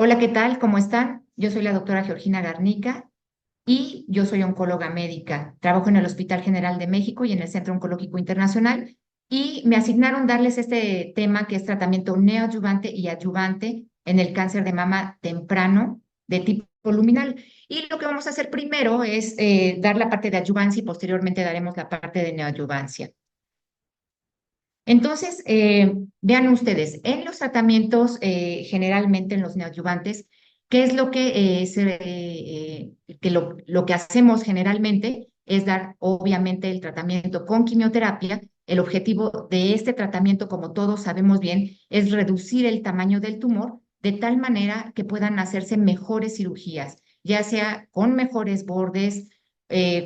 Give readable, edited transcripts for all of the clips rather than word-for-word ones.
Hola, ¿qué tal? ¿Cómo están? Yo soy la doctora Georgina Garnica y yo soy oncóloga médica. Trabajo en el Hospital General de México y en el Centro Oncológico Internacional y me asignaron darles este tema que es tratamiento neoadyuvante y adyuvante en el cáncer de mama temprano de tipo luminal. Y lo que vamos a hacer primero es dar la parte de adyuvancia y posteriormente daremos la parte de neoadyuvancia. Entonces, vean ustedes, en los tratamientos, generalmente en los neoadyuvantes, ¿qué es lo que, lo que hacemos generalmente? Es dar, obviamente, el tratamiento con quimioterapia. El objetivo de este tratamiento, como todos sabemos bien, es reducir el tamaño del tumor de tal manera que puedan hacerse mejores cirugías, ya sea con mejores bordes,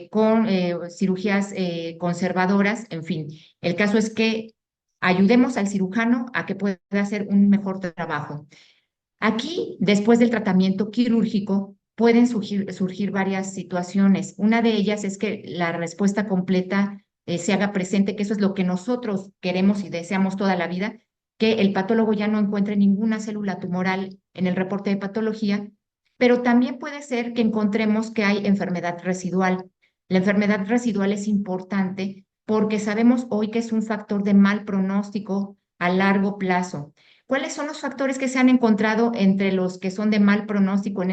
con cirugías conservadoras, en fin. El caso es que ayudemos al cirujano a que pueda hacer un mejor trabajo. Aquí, después del tratamiento quirúrgico, pueden surgir varias situaciones. Una de ellas es que la respuesta completa se haga presente, que eso es lo que nosotros queremos y deseamos toda la vida, que el patólogo ya no encuentre ninguna célula tumoral en el reporte de patología, pero también puede ser que encontremos que hay enfermedad residual. La enfermedad residual es importante porque sabemos hoy que es un factor de mal pronóstico a largo plazo. ¿Cuáles son los factores que se han encontrado entre los que son de mal pronóstico en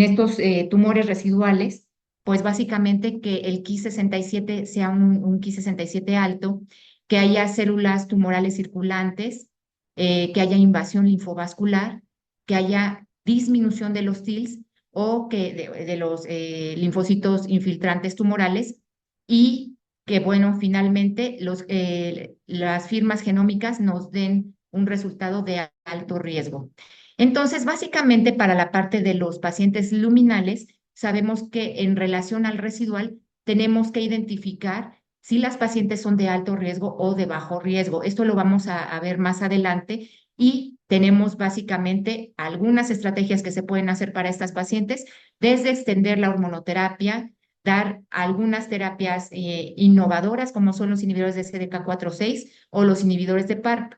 estos tumores residuales? Pues básicamente que el Ki-67 sea un Ki-67 alto, que haya células tumorales circulantes, que haya invasión linfovascular, que haya disminución de los TILs o que de los linfocitos infiltrantes tumorales y que, bueno, finalmente las firmas genómicas nos den un resultado de alto riesgo. Entonces, básicamente para la parte de los pacientes luminales, sabemos que en relación al residual tenemos que identificar si las pacientes son de alto riesgo o de bajo riesgo. Esto lo vamos a ver más adelante y tenemos básicamente algunas estrategias que se pueden hacer para estas pacientes, desde extender la hormonoterapia, dar algunas terapias innovadoras como son los inhibidores de CDK4/6 o los inhibidores de PARP.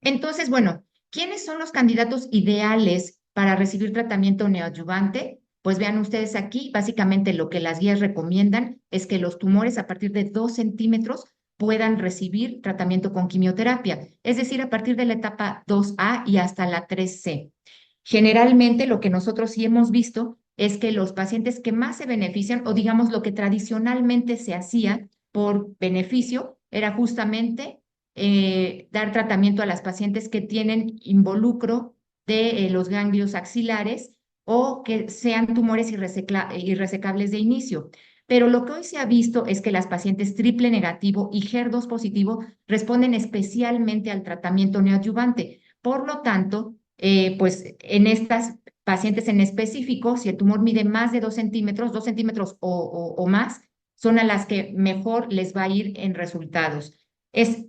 Entonces, bueno, ¿quiénes son los candidatos ideales para recibir tratamiento neoadyuvante? Pues vean ustedes aquí, básicamente lo que las guías recomiendan es que los tumores a partir de 2 centímetros puedan recibir tratamiento con quimioterapia, es decir, a partir de la etapa 2A y hasta la 3C. Generalmente lo que nosotros sí hemos visto es que los pacientes que más se benefician, o digamos lo que tradicionalmente se hacía por beneficio, era justamente dar tratamiento a las pacientes que tienen involucro de los ganglios axilares o que sean tumores irresecables de inicio. Pero lo que hoy se ha visto es que las pacientes triple negativo y HER2 positivo responden especialmente al tratamiento neoadyuvante. Por lo tanto, pues en estas pacientes en específico, si el tumor mide más de 2 centímetros, 2 centímetros o más, son a las que mejor les va a ir en resultados. Es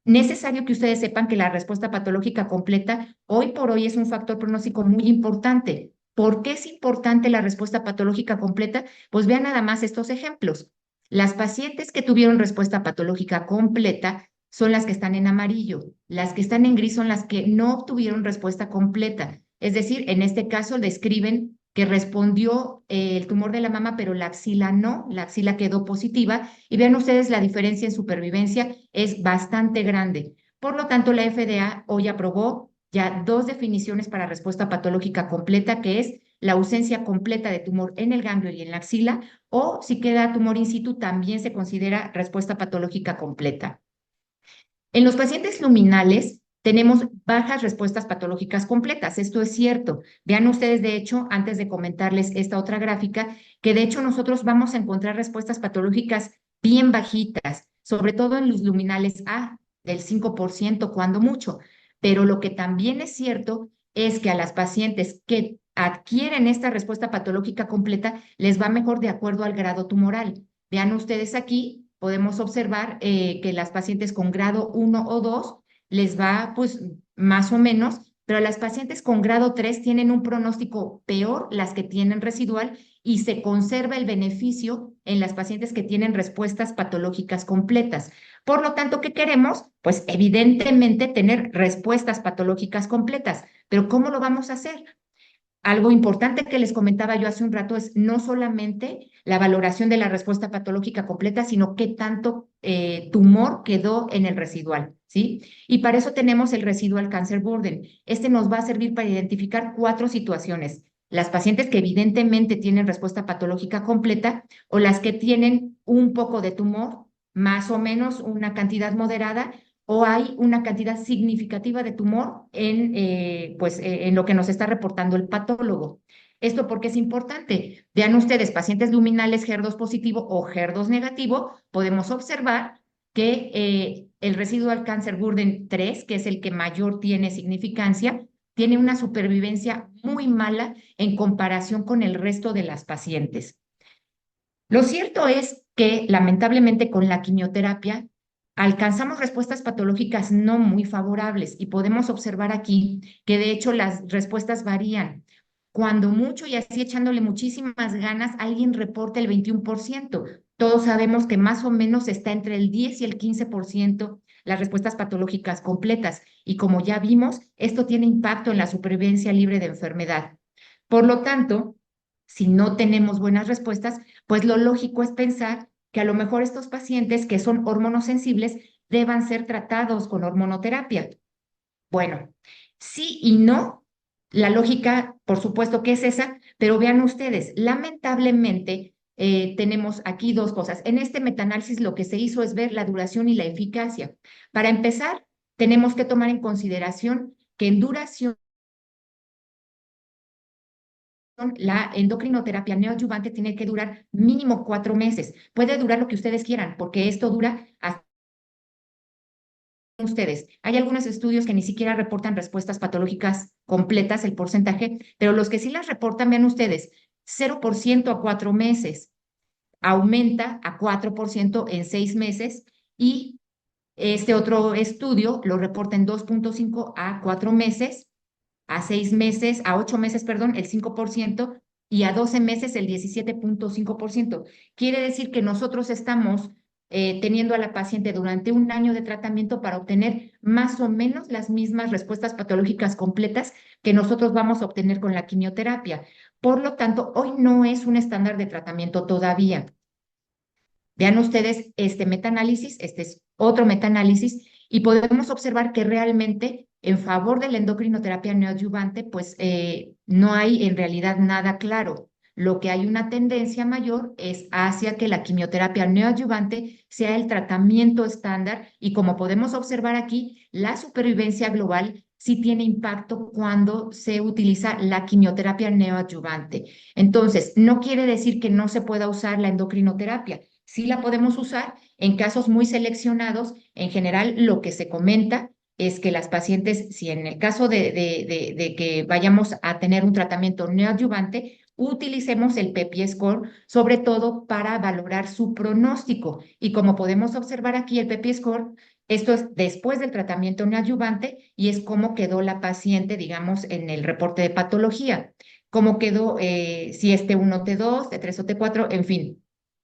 necesario que ustedes sepan que la respuesta patológica completa hoy por hoy es un factor pronóstico muy importante. ¿Por qué es importante la respuesta patológica completa? Pues vean nada más estos ejemplos. Las pacientes que tuvieron respuesta patológica completa son las que están en amarillo. Las que están en gris son las que no obtuvieron respuesta completa. Es decir, en este caso describen que respondió el tumor de la mama, pero la axila no, la axila quedó positiva. Y vean ustedes la diferencia en supervivencia es bastante grande. Por lo tanto, la FDA hoy aprobó ya 2 definiciones para respuesta patológica completa, que es la ausencia completa de tumor en el ganglio y en la axila, o si queda tumor in situ, también se considera respuesta patológica completa. En los pacientes luminales tenemos bajas respuestas patológicas completas. Esto es cierto. Vean ustedes, de hecho, antes de comentarles esta otra gráfica, que de hecho nosotros vamos a encontrar respuestas patológicas bien bajitas, sobre todo en los luminales A, del 5% cuando mucho. Pero lo que también es cierto es que a las pacientes que adquieren esta respuesta patológica completa les va mejor de acuerdo al grado tumoral. Vean ustedes aquí podemos observar que las pacientes con grado 1 o 2 les va pues más o menos pero las pacientes con grado 3 tienen un pronóstico peor las que tienen residual y se conserva el beneficio en las pacientes que tienen respuestas patológicas completas. Por lo tanto, ¿qué queremos? Pues evidentemente tener respuestas patológicas completas, pero ¿cómo lo vamos a hacer? Algo importante que les comentaba yo hace un rato es no solamente la valoración de la respuesta patológica completa, sino qué tanto tumor quedó en el residual, ¿sí? Y para eso tenemos el residual cancer burden. Este nos va a servir para identificar 4 situaciones. Las pacientes que evidentemente tienen respuesta patológica completa o las que tienen un poco de tumor, más o menos una cantidad moderada, o hay una cantidad significativa de tumor en lo que nos está reportando el patólogo. ¿Esto porque es importante? Vean ustedes, pacientes luminales HER2 positivo o HER2 negativo, podemos observar que el residual cancer burden 3, que es el que mayor tiene significancia, tiene una supervivencia muy mala en comparación con el resto de las pacientes. Lo cierto es que lamentablemente con la quimioterapia alcanzamos respuestas patológicas no muy favorables y podemos observar aquí que de hecho las respuestas varían. Cuando mucho y así echándole muchísimas ganas, alguien reporta el 21%. Todos sabemos que más o menos está entre el 10 y el 15% las respuestas patológicas completas. Y como ya vimos, esto tiene impacto en la supervivencia libre de enfermedad. Por lo tanto, si no tenemos buenas respuestas, pues lo lógico es pensar que a lo mejor estos pacientes que son hormonosensibles deban ser tratados con hormonoterapia. Bueno, sí y no. La lógica, por supuesto que es esa, pero vean ustedes, lamentablemente tenemos aquí 2 cosas. En este metaanálisis lo que se hizo es ver la duración y la eficacia. Para empezar, tenemos que tomar en consideración que en duración la endocrinoterapia neoadyuvante tiene que durar mínimo 4 meses. Puede durar lo que ustedes quieran, porque esto dura hasta ustedes. Hay algunos estudios que ni siquiera reportan respuestas patológicas completas, el porcentaje, pero los que sí las reportan, vean ustedes, 0% a 4 meses, aumenta a 4% en 6 meses y este otro estudio lo reporta en 2,5 a 4 meses, a 6 meses, a 8 meses, perdón, el 5% y a 12 meses el 17,5%. Quiere decir que nosotros estamos teniendo a la paciente durante un año de tratamiento para obtener más o menos las mismas respuestas patológicas completas que nosotros vamos a obtener con la quimioterapia. Por lo tanto, hoy no es un estándar de tratamiento todavía. Vean ustedes este metaanálisis, este es otro metaanálisis, y podemos observar que realmente en favor de la endocrinoterapia neoadyuvante, pues no hay en realidad nada claro. Lo que hay una tendencia mayor es hacia que la quimioterapia neoadyuvante sea el tratamiento estándar y como podemos observar aquí, la supervivencia global sí tiene impacto cuando se utiliza la quimioterapia neoadyuvante. Entonces, no quiere decir que no se pueda usar la endocrinoterapia. Sí la podemos usar en casos muy seleccionados. En general, lo que se comenta es que las pacientes, si en el caso de que vayamos a tener un tratamiento neoadyuvante, utilicemos el PEPI score, sobre todo para valorar su pronóstico. Y como podemos observar aquí, el PEPI score, esto es después del tratamiento neoadyuvante y es cómo quedó la paciente, digamos, en el reporte de patología. Cómo quedó, si es T1, T2, T3 o T4, en fin.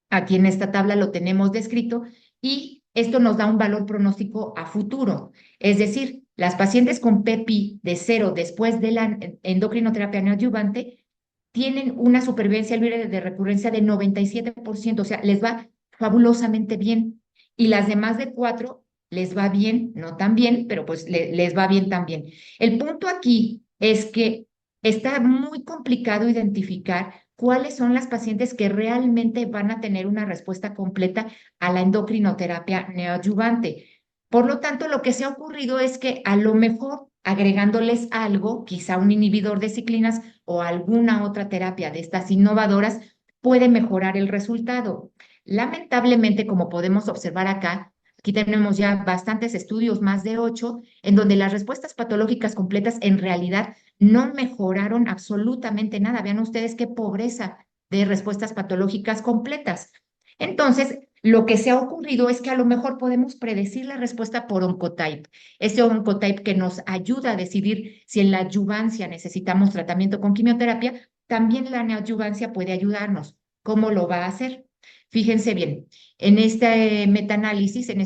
Aquí en esta tabla lo tenemos descrito y esto nos da un valor pronóstico a futuro. Es decir, las pacientes con PEPI de 0 después de la endocrinoterapia neoadyuvante tienen una supervivencia libre de recurrencia de 97%, o sea, les va fabulosamente bien. Y las demás de 4 les va bien, no tan bien, pero pues les va bien también. El punto aquí es que está muy complicado identificar cuáles son las pacientes que realmente van a tener una respuesta completa a la endocrinoterapia neoadyuvante. Por lo tanto, lo que se ha ocurrido es que a lo mejor agregándoles algo, quizá un inhibidor de ciclinas o alguna otra terapia de estas innovadoras, puede mejorar el resultado. Lamentablemente, como podemos observar acá, aquí tenemos ya bastantes estudios, más de 8, en donde las respuestas patológicas completas en realidad no mejoraron absolutamente nada. Vean ustedes qué pobreza de respuestas patológicas completas. Entonces, Lo que se ha ocurrido es que a lo mejor podemos predecir la respuesta por Oncotype. Ese Oncotype que nos ayuda a decidir si en la adyuvancia necesitamos tratamiento con quimioterapia, también la neoadyuvancia puede ayudarnos. ¿Cómo lo va a hacer? Fíjense bien, en este metaanálisis, en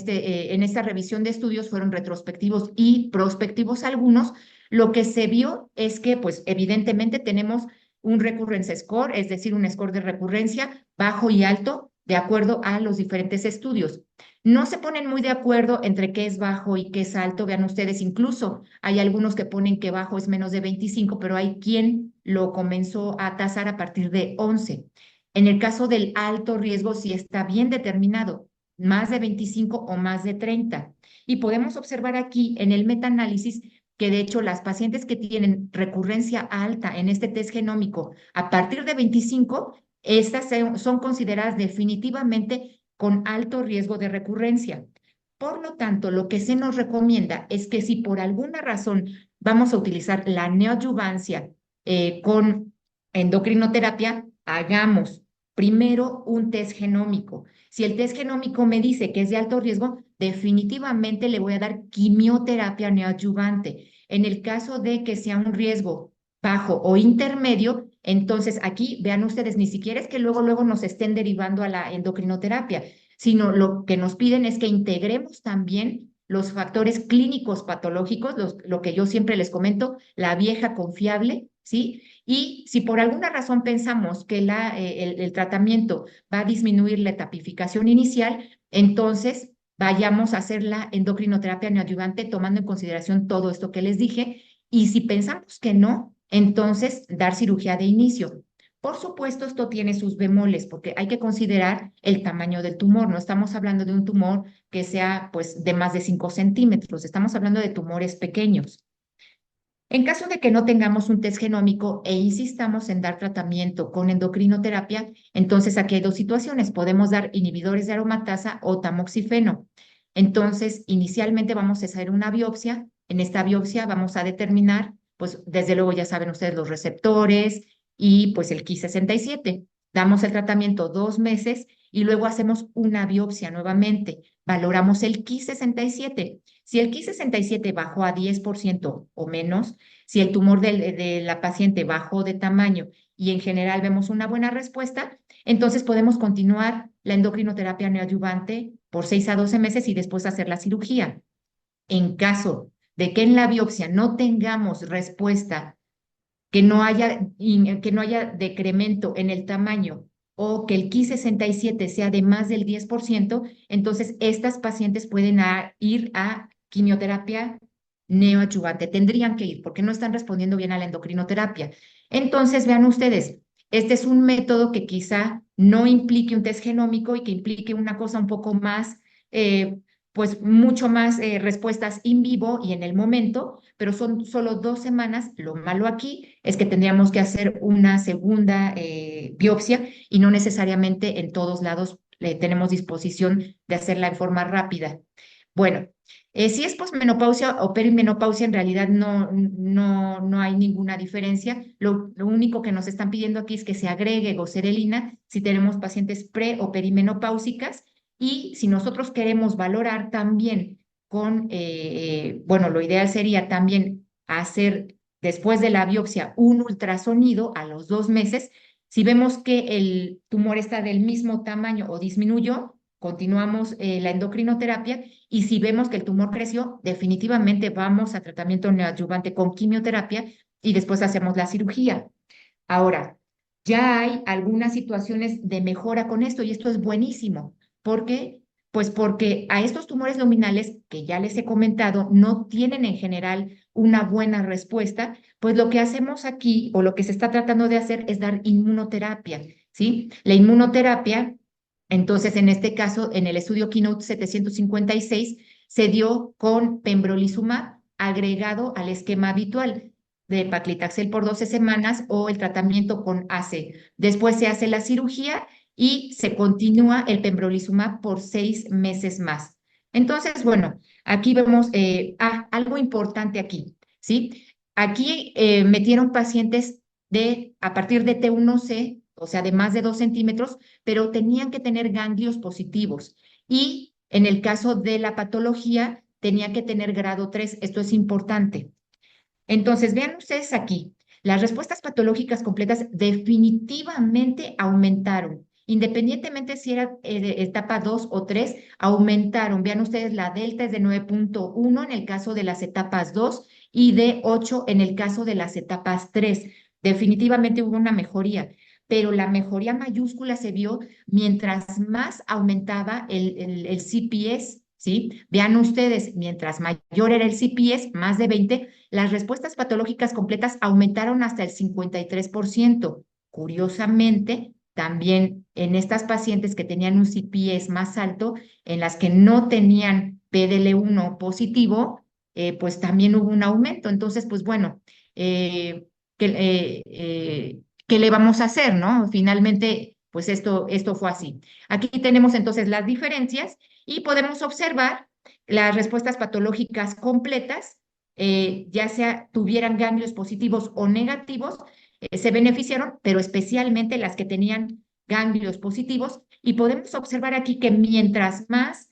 esta revisión de estudios fueron retrospectivos y prospectivos algunos. Lo que se vio es que, pues, evidentemente tenemos un recurrence score, es decir, un score de recurrencia bajo y alto, de acuerdo a los diferentes estudios. No se ponen muy de acuerdo entre qué es bajo y qué es alto. Vean ustedes, incluso hay algunos que ponen que bajo es menos de 25, pero hay quien lo comenzó a tasar a partir de 11. En el caso del alto riesgo, sí está bien determinado, más de 25 o más de 30. Y podemos observar aquí en el metaanálisis que de hecho las pacientes que tienen recurrencia alta en este test genómico a partir de 25, estas son consideradas definitivamente con alto riesgo de recurrencia. Por lo tanto, lo que se nos recomienda es que si por alguna razón vamos a utilizar la neoadyuvancia con endocrinoterapia, hagamos primero un test genómico. Si el test genómico me dice que es de alto riesgo, definitivamente le voy a dar quimioterapia neoadyuvante. En el caso de que sea un riesgo bajo o intermedio, entonces aquí vean ustedes, ni siquiera es que luego nos estén derivando a la endocrinoterapia, sino lo que nos piden es que integremos también los factores clínicos patológicos, lo que yo siempre les comento, la vieja confiable, ¿sí? Y si por alguna razón pensamos que el tratamiento va a disminuir la etapificación inicial, entonces vayamos a hacer la endocrinoterapia neoadyuvante tomando en consideración todo esto que les dije. Y si pensamos que no, entonces dar cirugía de inicio. Por supuesto, esto tiene sus bemoles porque hay que considerar el tamaño del tumor. No estamos hablando de un tumor que sea pues de más de 5 centímetros, estamos hablando de tumores pequeños. En caso de que no tengamos un test genómico e insistamos en dar tratamiento con endocrinoterapia, entonces aquí hay dos situaciones. Podemos dar inhibidores de aromatasa o tamoxifeno. Entonces, inicialmente vamos a hacer una biopsia. En esta biopsia vamos a determinar, pues desde luego ya saben ustedes los receptores y pues el Ki67. Damos el tratamiento 2 meses y luego hacemos una biopsia nuevamente. Valoramos el Ki67. Si el Ki67 bajó a 10% o menos, si el tumor de la paciente bajó de tamaño y en general vemos una buena respuesta, entonces podemos continuar la endocrinoterapia neoadyuvante por 6 a 12 meses y después hacer la cirugía. En caso de que en la biopsia no tengamos respuesta, que no haya decremento en el tamaño o que el Ki67 sea de más del 10%, entonces estas pacientes pueden ir a quimioterapia neoadyuvante. Tendrían que ir porque no están respondiendo bien a la endocrinoterapia. Entonces, vean ustedes, este es un método que quizá no implique un test genómico y que implique una cosa un poco más, pues mucho más respuestas in vivo y en el momento, pero son solo 2 semanas. Lo malo aquí es que tendríamos que hacer una segunda biopsia y no necesariamente en todos lados tenemos disposición de hacerla en forma rápida. Bueno, si es posmenopausia o perimenopausia, en realidad no hay ninguna diferencia. Lo único que nos están pidiendo aquí es que se agregue goserelina si tenemos pacientes pre o perimenopáusicas y si nosotros queremos valorar también bueno, lo ideal sería también hacer después de la biopsia un ultrasonido a los 2 meses. Si vemos que el tumor está del mismo tamaño o disminuyó, continuamos la endocrinoterapia y si vemos que el tumor creció, definitivamente vamos a tratamiento neoadyuvante con quimioterapia y después hacemos la cirugía. Ahora, ya hay algunas situaciones de mejora con esto y esto es buenísimo. ¿Por qué? Pues porque a estos tumores luminales que ya les he comentado no tienen en general una buena respuesta, pues lo que hacemos aquí o lo que se está tratando de hacer es dar inmunoterapia, ¿sí? La inmunoterapia, entonces en este caso, en el estudio Keynote 756, se dio con pembrolizumab agregado al esquema habitual de paclitaxel por 12 semanas o el tratamiento con ACE. Después se hace la cirugía y se continúa el pembrolizumab por 6 meses más. Entonces, bueno, aquí vemos algo importante aquí, ¿sí? Aquí metieron pacientes a partir de T1C o sea, de más de 2 centímetros, pero tenían que tener ganglios positivos. Y en el caso de la patología, tenía que tener grado 3. Esto es importante. Entonces, vean ustedes aquí, las respuestas patológicas completas definitivamente aumentaron. Independientemente si era etapa 2 o 3, aumentaron. Vean ustedes, la delta es de 9,1 en el caso de las etapas 2 y de 8 en el caso de las etapas 3. Definitivamente hubo una mejoría, pero la mejoría mayúscula se vio mientras más aumentaba el CPS, ¿sí? Vean ustedes, mientras mayor era el CPS, más de 20, las respuestas patológicas completas aumentaron hasta el 53%. Curiosamente, también en estas pacientes que tenían un CPS más alto, en las que no tenían PDL1 positivo, pues también hubo un aumento. Entonces, pues bueno, ¿qué, qué le vamos a hacer, no? Finalmente, pues esto fue así. Aquí tenemos entonces las diferencias y podemos observar las respuestas patológicas completas, ya sea tuvieran ganglios positivos o negativos, se beneficiaron, pero especialmente las que tenían ganglios positivos. Y podemos observar aquí que mientras más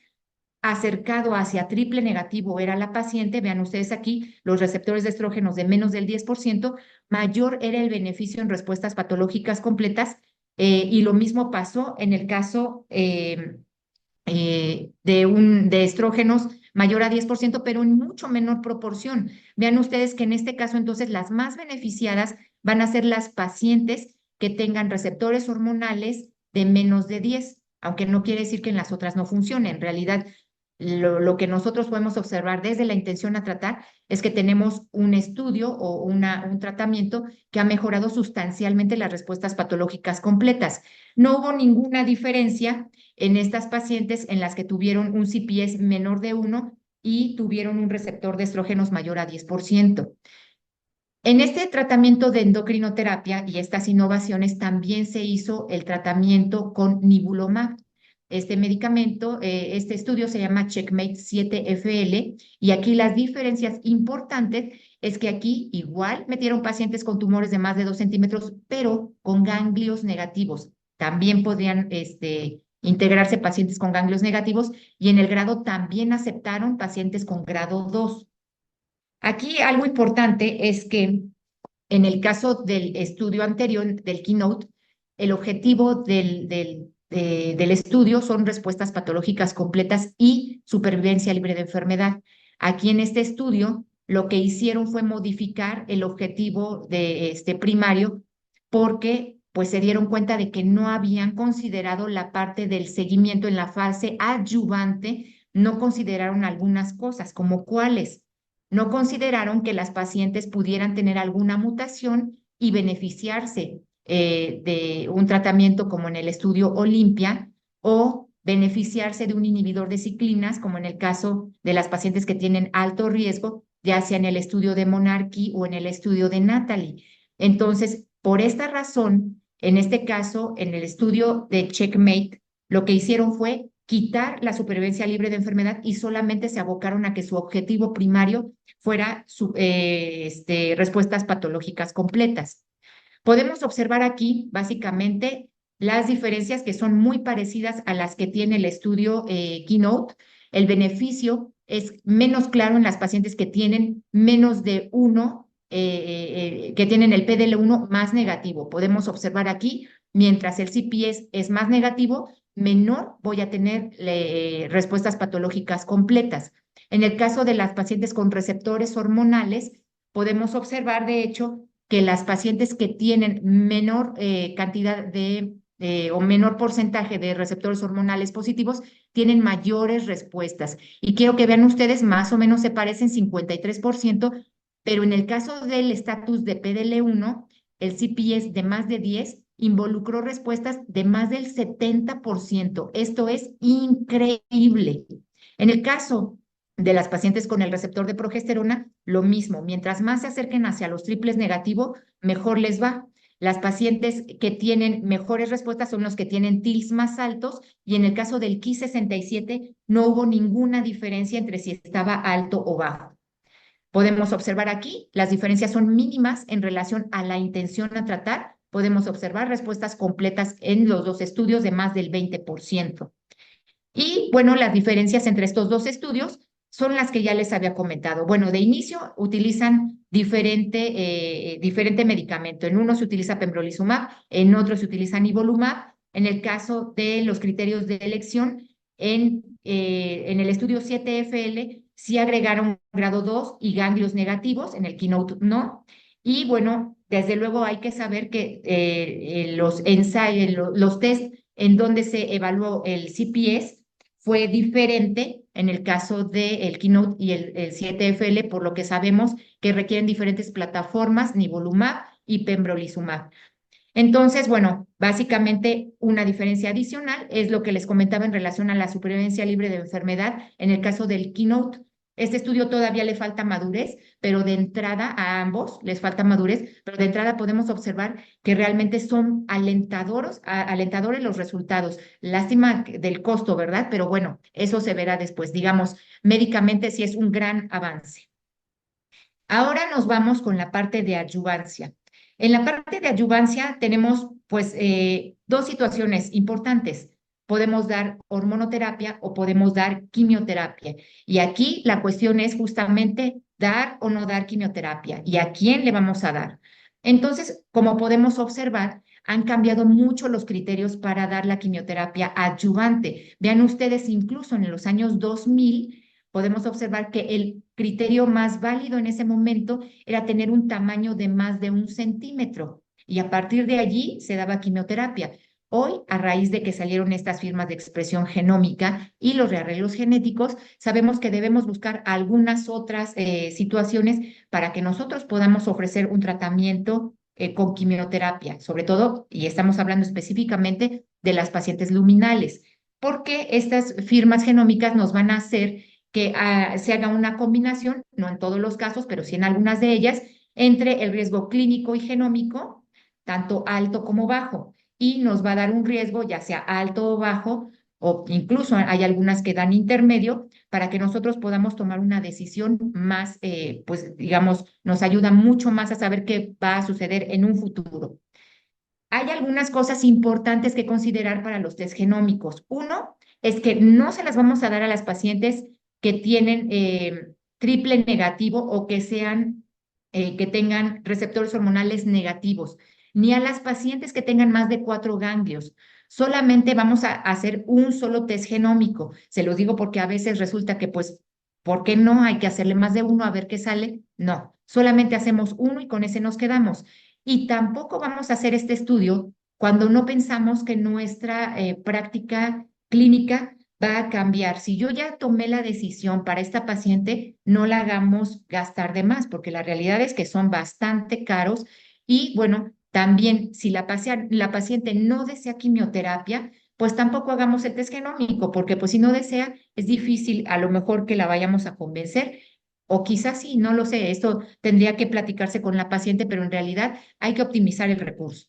acercado hacia triple negativo era la paciente, vean ustedes aquí los receptores de estrógenos de menos del 10%, mayor era el beneficio en respuestas patológicas completas. Y lo mismo pasó en el caso de estrógenos mayor a 10%, pero en mucho menor proporción. Vean ustedes que en este caso, entonces, las más beneficiadas van a ser las pacientes que tengan receptores hormonales de menos de 10, aunque no quiere decir que en las otras no funcione. En realidad, lo que nosotros podemos observar desde la intención a tratar es que tenemos un estudio o un tratamiento que ha mejorado sustancialmente las respuestas patológicas completas. No hubo ninguna diferencia en estas pacientes en las que tuvieron un CPS menor de 1 y tuvieron un receptor de estrógenos mayor a 10%. En este tratamiento de endocrinoterapia y estas innovaciones también se hizo el tratamiento con nivolumab. Este medicamento, este estudio se llama Checkmate 7FL y aquí las diferencias importantes es que aquí igual metieron pacientes con tumores de más de 2 centímetros, pero con ganglios negativos. También podrían integrarse pacientes con ganglios negativos y en el grado también aceptaron pacientes con grado 2. Aquí algo importante es que en el caso del estudio anterior, del Keynote, el objetivo del estudio son respuestas patológicas completas y supervivencia libre de enfermedad. Aquí en este estudio, lo que hicieron fue modificar el objetivo de este primario porque pues se dieron cuenta de que no habían considerado la parte del seguimiento en la fase adyuvante, no consideraron algunas cosas, como cuáles. No consideraron que las pacientes pudieran tener alguna mutación y beneficiarse de un tratamiento como en el estudio Olimpia o beneficiarse de un inhibidor de ciclinas, como en el caso de las pacientes que tienen alto riesgo, ya sea en el estudio de Monarchy o en el estudio de Natalie. Entonces, por esta razón, en este caso, en el estudio de Checkmate, lo que hicieron fue quitar la supervivencia libre de enfermedad y solamente se abocaron a que su objetivo primario fuera respuestas patológicas completas. Podemos observar aquí básicamente las diferencias que son muy parecidas a las que tiene el estudio Keynote. El beneficio es menos claro en las pacientes que tienen menos de 1, que tienen el PDL1 más negativo. Podemos observar aquí, mientras el CPS es más negativo, menor voy a tener respuestas patológicas completas. En el caso de las pacientes con receptores hormonales, podemos observar, de hecho, que las pacientes que tienen menor cantidad o menor porcentaje de receptores hormonales positivos tienen mayores respuestas. Y quiero que vean ustedes, más o menos se parecen 53%, pero en el caso del estatus de PDL1, el CPS de más de 10 involucró respuestas de más del 70%. Esto es increíble. En el caso de las pacientes con el receptor de progesterona, lo mismo, mientras más se acerquen hacia los triples negativo, mejor les va. Las pacientes que tienen mejores respuestas son los que tienen TILs más altos y en el caso del Ki67 no hubo ninguna diferencia entre si estaba alto o bajo. Podemos observar aquí, las diferencias son mínimas en relación a la intención a tratar, podemos observar respuestas completas en los dos estudios de más del 20%. Y bueno, las diferencias entre estos dos estudios son las que ya les había comentado. Bueno, de inicio utilizan diferente medicamento. En uno se utiliza pembrolizumab, en otro se utiliza nivolumab. En el caso de los criterios de elección, en el estudio 7FL sí agregaron grado 2 y ganglios negativos, en el Keynote no. Y bueno, desde luego hay que saber que los ensayos, los test en donde se evaluó el CPS fue diferente en el caso del Keynote y el 7FL, por lo que sabemos que requieren diferentes plataformas, nivolumab y pembrolizumab. Entonces, bueno, básicamente una diferencia adicional es lo que les comentaba en relación a la supervivencia libre de enfermedad en el caso del Keynote. Este estudio todavía le falta madurez, pero de entrada a ambos les falta madurez, pero de entrada podemos observar que realmente son alentadores los resultados. Lástima del costo, ¿verdad? Pero bueno, eso se verá después. Digamos, médicamente sí es un gran avance. Ahora nos vamos con la parte de adyuvancia. En la parte de adyuvancia tenemos pues dos situaciones importantes. Podemos dar hormonoterapia o podemos dar quimioterapia. Y aquí la cuestión es justamente dar o no dar quimioterapia y a quién le vamos a dar. Entonces, como podemos observar, han cambiado mucho los criterios para dar la quimioterapia adyuvante. Vean ustedes, incluso en los años 2000 podemos observar que el criterio más válido en ese momento era tener un tamaño de más de 1 centímetro y a partir de allí se daba quimioterapia. Hoy, a raíz de que salieron estas firmas de expresión genómica y los rearreglos genéticos, sabemos que debemos buscar algunas otras situaciones para que nosotros podamos ofrecer un tratamiento con quimioterapia, sobre todo, y estamos hablando específicamente de las pacientes luminales, porque estas firmas genómicas nos van a hacer que se haga una combinación, no en todos los casos, pero sí en algunas de ellas, entre el riesgo clínico y genómico, tanto alto como bajo, y nos va a dar un riesgo, ya sea alto o bajo, o incluso hay algunas que dan intermedio, para que nosotros podamos tomar una decisión más, pues digamos, nos ayuda mucho más a saber qué va a suceder en un futuro. Hay algunas cosas importantes que considerar para los test genómicos. Uno es que no se las vamos a dar a las pacientes que tienen triple negativo o que tengan receptores hormonales negativos, ni a las pacientes que tengan más de 4 ganglios. Solamente vamos a hacer un solo test genómico. Se lo digo porque a veces resulta que, pues, ¿por qué no? Hay que hacerle más de uno a ver qué sale. No, solamente hacemos uno y con ese nos quedamos. Y tampoco vamos a hacer este estudio cuando no pensamos que nuestra práctica clínica va a cambiar. Si yo ya tomé la decisión para esta paciente, no la hagamos gastar de más, porque la realidad es que son bastante caros. Y bueno, también si la paciente no desea quimioterapia, pues tampoco hagamos el test genómico, porque pues si no desea, es difícil a lo mejor que la vayamos a convencer. O quizás sí, no lo sé, esto tendría que platicarse con la paciente, pero en realidad hay que optimizar el recurso.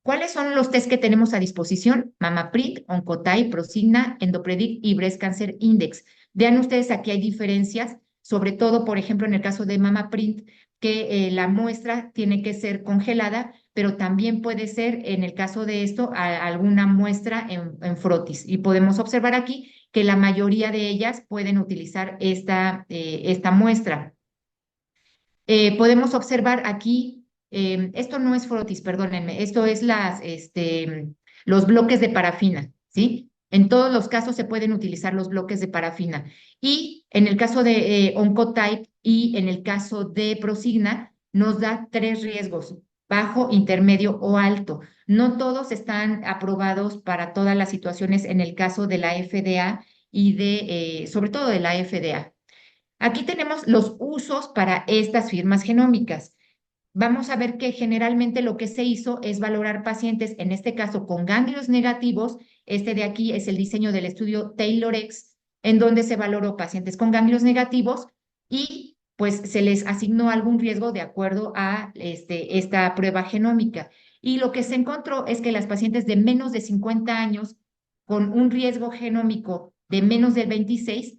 ¿Cuáles son los test que tenemos a disposición? MamaPrint, Oncotype, Prosigna, Endopredict y Breast Cancer Index. Vean ustedes, aquí hay diferencias, sobre todo, por ejemplo, en el caso de MamaPrint, que la muestra tiene que ser congelada, pero también puede ser, en el caso de esto, alguna muestra en frotis. Y podemos observar aquí que la mayoría de ellas pueden utilizar esta muestra. Podemos observar aquí, esto no es frotis, perdónenme, esto es los bloques de parafina, ¿sí? En todos los casos se pueden utilizar los bloques de parafina. Y en el caso de Oncotype y en el caso de Prosigna, nos da 3 riesgos: bajo, intermedio o alto. No todos están aprobados para todas las situaciones en el caso de la FDA y sobre todo de la FDA. Aquí tenemos los usos para estas firmas genómicas. Vamos a ver que generalmente lo que se hizo es valorar pacientes, en este caso con ganglios negativos. Este de aquí es el diseño del estudio TaylorX, en donde se valoró pacientes con ganglios negativos y pues se les asignó algún riesgo de acuerdo a esta prueba genómica. Y lo que se encontró es que las pacientes de menos de 50 años con un riesgo genómico de menos del 26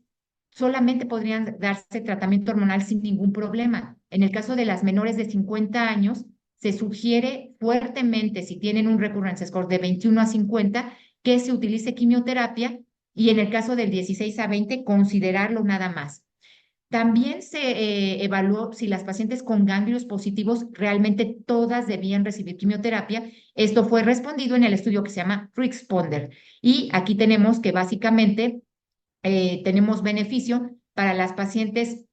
solamente podrían darse tratamiento hormonal sin ningún problema. En el caso de las menores de 50 años, se sugiere fuertemente, si tienen un recurrence score de 21 a 50, que se utilice quimioterapia y en el caso del 16 a 20, considerarlo nada más. También se evaluó si las pacientes con ganglios positivos realmente todas debían recibir quimioterapia. Esto fue respondido en el estudio que se llama Responder. Y aquí tenemos que básicamente tenemos beneficio para las pacientes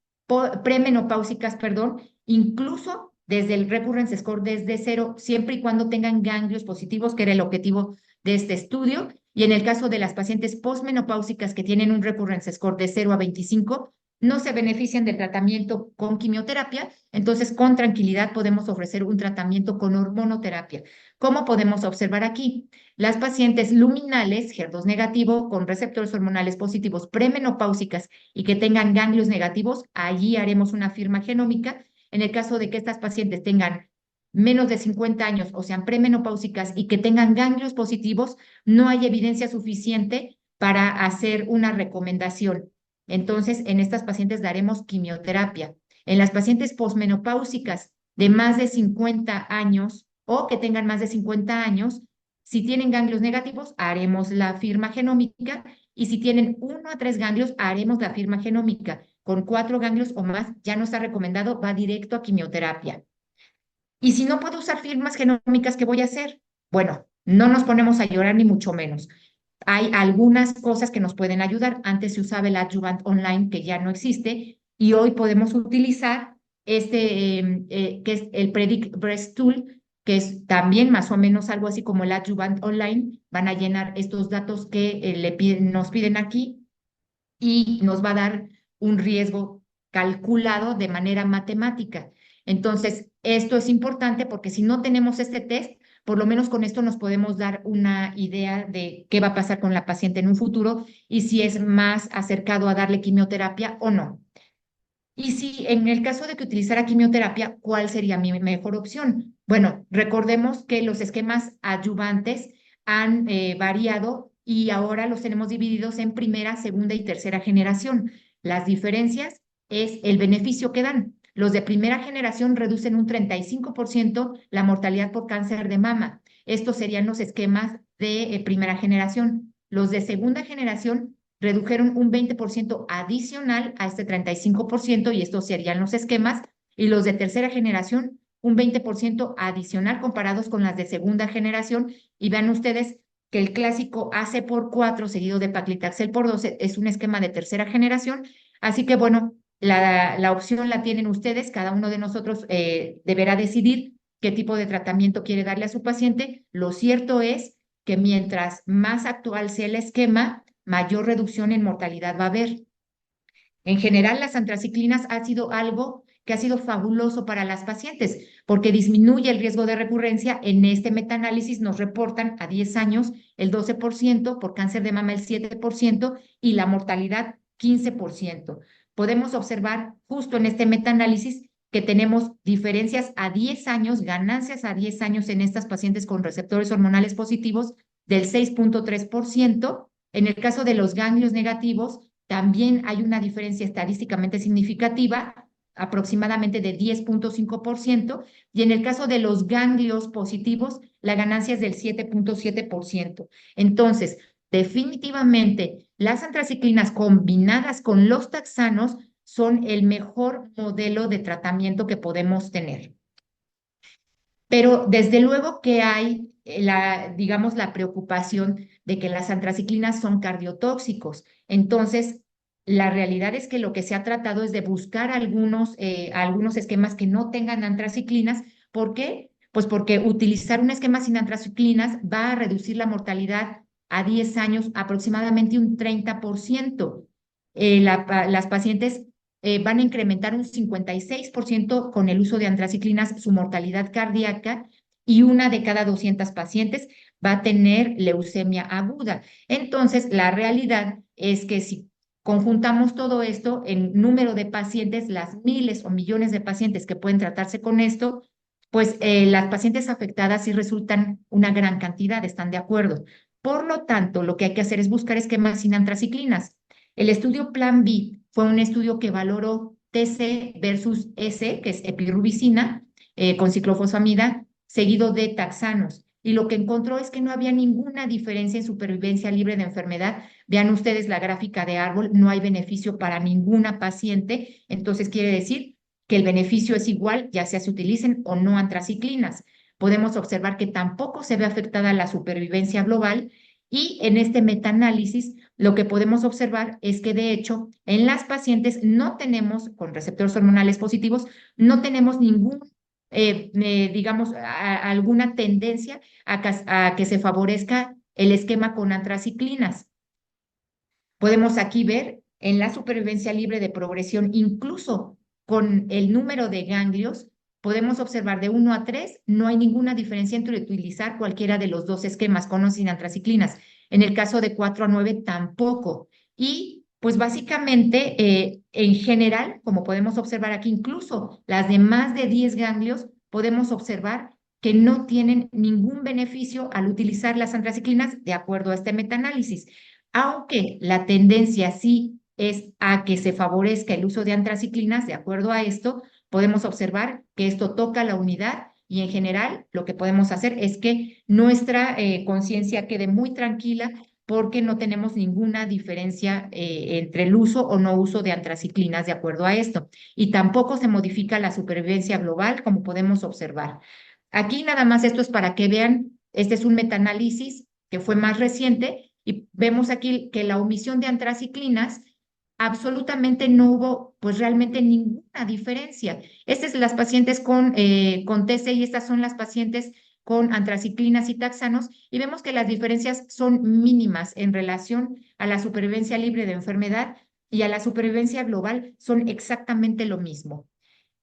premenopáusicas, perdón, incluso desde el recurrence score desde cero, siempre y cuando tengan ganglios positivos, que era el objetivo de este estudio. Y en el caso de las pacientes posmenopáusicas que tienen un recurrence score de 0 a 25, no se benefician del tratamiento con quimioterapia, entonces con tranquilidad podemos ofrecer un tratamiento con hormonoterapia. ¿Cómo podemos observar aquí? Las pacientes luminales, HER2 negativo, con receptores hormonales positivos premenopáusicas y que tengan ganglios negativos, allí haremos una firma genómica. En el caso de que estas pacientes tengan menos de 50 años o sean premenopáusicas y que tengan ganglios positivos, no hay evidencia suficiente para hacer una recomendación. Entonces, en estas pacientes daremos quimioterapia. En las pacientes posmenopáusicas de más de 50 años o que tengan más de 50 años, si tienen ganglios negativos, haremos la firma genómica y si tienen 1 a 3 ganglios, haremos la firma genómica. Con 4 ganglios o más, ya no está recomendado, va directo a quimioterapia. Y si no puedo usar firmas genómicas, ¿qué voy a hacer? Bueno, no nos ponemos a llorar ni mucho menos. Hay algunas cosas que nos pueden ayudar. Antes se usaba el adjuvant online, que ya no existe, y hoy podemos utilizar que es el Predict Breast Tool, que es también más o menos algo así como el adjuvant online. Van a llenar estos datos que nos piden aquí y nos va a dar un riesgo calculado de manera matemática. Entonces, esto es importante porque si no tenemos este test, por lo menos con esto nos podemos dar una idea de qué va a pasar con la paciente en un futuro y si es más acercado a darle quimioterapia o no. Y si en el caso de que utilizara quimioterapia, ¿cuál sería mi mejor opción? Bueno, recordemos que los esquemas adyuvantes han variado y ahora los tenemos divididos en primera, segunda y tercera generación. Las diferencias es el beneficio que dan. Los de primera generación reducen un 35% la mortalidad por cáncer de mama. Estos serían los esquemas de primera generación. Los de segunda generación redujeron un 20% adicional a este 35% y estos serían los esquemas, y los de tercera generación un 20% adicional comparados con las de segunda generación. Y vean ustedes que el clásico AC por 4 seguido de paclitaxel por 12 es un esquema de tercera generación. Así que bueno, la opción la tienen ustedes, cada uno de nosotros deberá decidir qué tipo de tratamiento quiere darle a su paciente. Lo cierto es que mientras más actual sea el esquema, mayor reducción en mortalidad va a haber. En general, las antraciclinas ha sido algo que ha sido fabuloso para las pacientes porque disminuye el riesgo de recurrencia. En este metaanálisis nos reportan a 10 años el 12%, por cáncer de mama el 7% y la mortalidad 15%. Podemos observar justo en este metaanálisis que tenemos diferencias a 10 años, ganancias a 10 años en estas pacientes con receptores hormonales positivos del 6.3%. En el caso de los ganglios negativos, también hay una diferencia estadísticamente significativa, aproximadamente de 10.5%, y en el caso de los ganglios positivos, la ganancia es del 7.7%. Entonces, definitivamente, las antraciclinas combinadas con los taxanos son el mejor modelo de tratamiento que podemos tener. Pero desde luego que hay digamos, la preocupación de que las antraciclinas son cardiotóxicos. Entonces, la realidad es que lo que se ha tratado es de buscar algunos esquemas que no tengan antraciclinas. ¿Por qué? Pues porque utilizar un esquema sin antraciclinas va a reducir la mortalidad a 10 años aproximadamente un 30%. Las pacientes van a incrementar un 56% con el uso de antraciclinas su mortalidad cardíaca y 1 de cada 200 pacientes va a tener leucemia aguda. Entonces, la realidad es que si conjuntamos todo esto en número de pacientes, las miles o millones de pacientes que pueden tratarse con esto, pues las pacientes afectadas sí resultan una gran cantidad, ¿están de acuerdo? Por lo tanto, lo que hay que hacer es buscar esquemas sin antraciclinas. El estudio Plan B fue un estudio que valoró TC versus S, que es epirubicina, con ciclofosfamida, seguido de taxanos. Y lo que encontró es que no había ninguna diferencia en supervivencia libre de enfermedad. Vean ustedes la gráfica de árbol, no hay beneficio para ninguna paciente. Entonces quiere decir que el beneficio es igual, ya sea se utilicen o no antraciclinas. Podemos observar que tampoco se ve afectada la supervivencia global y en este metaanálisis lo que podemos observar es que de hecho en las pacientes no tenemos, con receptores hormonales positivos, no tenemos ningún, digamos, alguna tendencia a que se favorezca el esquema con antraciclinas. Podemos aquí ver en la supervivencia libre de progresión, incluso con el número de ganglios, podemos observar de 1 a 3, no hay ninguna diferencia entre utilizar cualquiera de los dos esquemas con o sin antraciclinas. En el caso de 4 a 9 tampoco. Y pues básicamente, en general, como podemos observar aquí, incluso las de más de 10 ganglios, podemos observar que no tienen ningún beneficio al utilizar las antraciclinas de acuerdo a este metaanálisis. Aunque la tendencia sí es a que se favorezca el uso de antraciclinas, de acuerdo a esto, podemos observar que esto toca la unidad y en general lo que podemos hacer es que nuestra conciencia quede muy tranquila porque no tenemos ninguna diferencia entre el uso o no uso de antraciclinas de acuerdo a esto. Y tampoco se modifica la supervivencia global, como podemos observar. Aquí nada más esto es para que vean, este es un metaanálisis que fue más reciente y vemos aquí que la omisión de antraciclinas absolutamente no hubo pues realmente ninguna diferencia. Estas son las pacientes con TC y estas son las pacientes con antraciclinas y taxanos y vemos que las diferencias son mínimas en relación a la supervivencia libre de enfermedad y a la supervivencia global son exactamente lo mismo.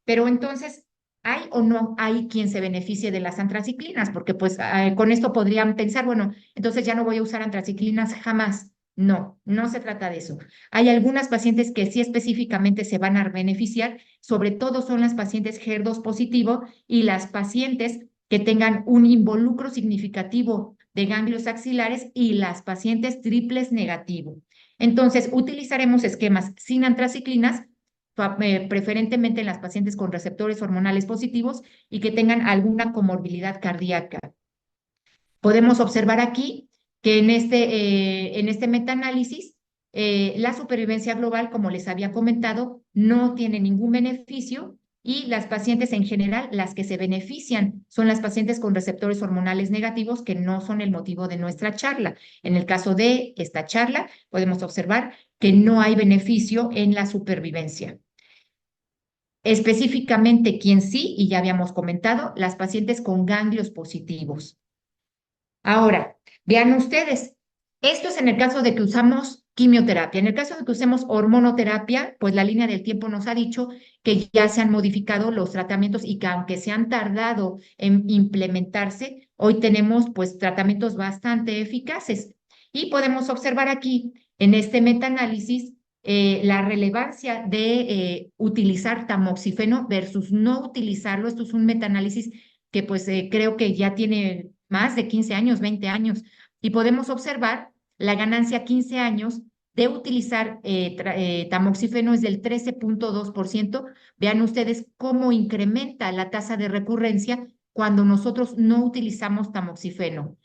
Pero entonces, ¿hay o no hay quien se beneficie de las antraciclinas? Porque pues con esto podrían pensar, bueno, entonces ya no voy a usar antraciclinas jamás. No, no se trata de eso. Hay algunas pacientes que sí específicamente se van a beneficiar, sobre todo son las pacientes HER2 positivo y las pacientes que tengan un involucro significativo de ganglios axilares y las pacientes triples negativo. Entonces, utilizaremos esquemas sin antraciclinas preferentemente en las pacientes con receptores hormonales positivos y que tengan alguna comorbilidad cardíaca. Podemos observar aquí que en este metaanálisis, la supervivencia global, como les había comentado, no tiene ningún beneficio y las pacientes en general, las que se benefician, son las pacientes con receptores hormonales negativos que no son el motivo de nuestra charla. En el caso de esta charla, podemos observar que no hay beneficio en la supervivencia. Específicamente, quien sí, y ya habíamos comentado, las pacientes con ganglios positivos. Ahora, vean ustedes, esto es en el caso de que usamos quimioterapia. En el caso de que usemos hormonoterapia, pues la línea del tiempo nos ha dicho que ya se han modificado los tratamientos y que aunque se han tardado en implementarse, hoy tenemos pues tratamientos bastante eficaces. Y podemos observar aquí en este metaanálisis la relevancia de utilizar tamoxifeno versus no utilizarlo. Esto es un metaanálisis que pues creo que ya tiene más de 15 años, 20 años, y podemos observar la ganancia a 15 años de utilizar tamoxifeno es del 13.2%. Vean ustedes cómo incrementa la tasa de recurrencia cuando nosotros no utilizamos tamoxifeno.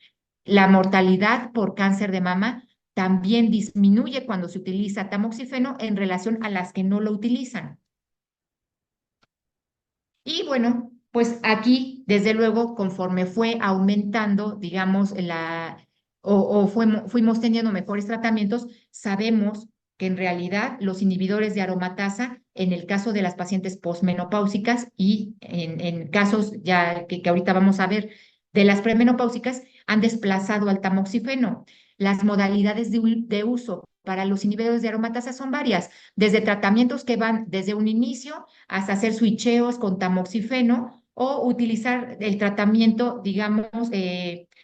La mortalidad por cáncer de mama también disminuye cuando se utiliza tamoxifeno en relación a las que no lo utilizan. Y bueno, pues aquí, desde luego, conforme fue aumentando, digamos, fuimos teniendo mejores tratamientos, sabemos que en realidad los inhibidores de aromatasa, en el caso de las pacientes posmenopáusicas y en casos ya que ahorita vamos a ver de las premenopáusicas, han desplazado al tamoxifeno. Las modalidades de uso para los inhibidores de aromatasa son varias, desde tratamientos que van desde un inicio hasta hacer switcheos con tamoxifeno o utilizar el tratamiento, digamos,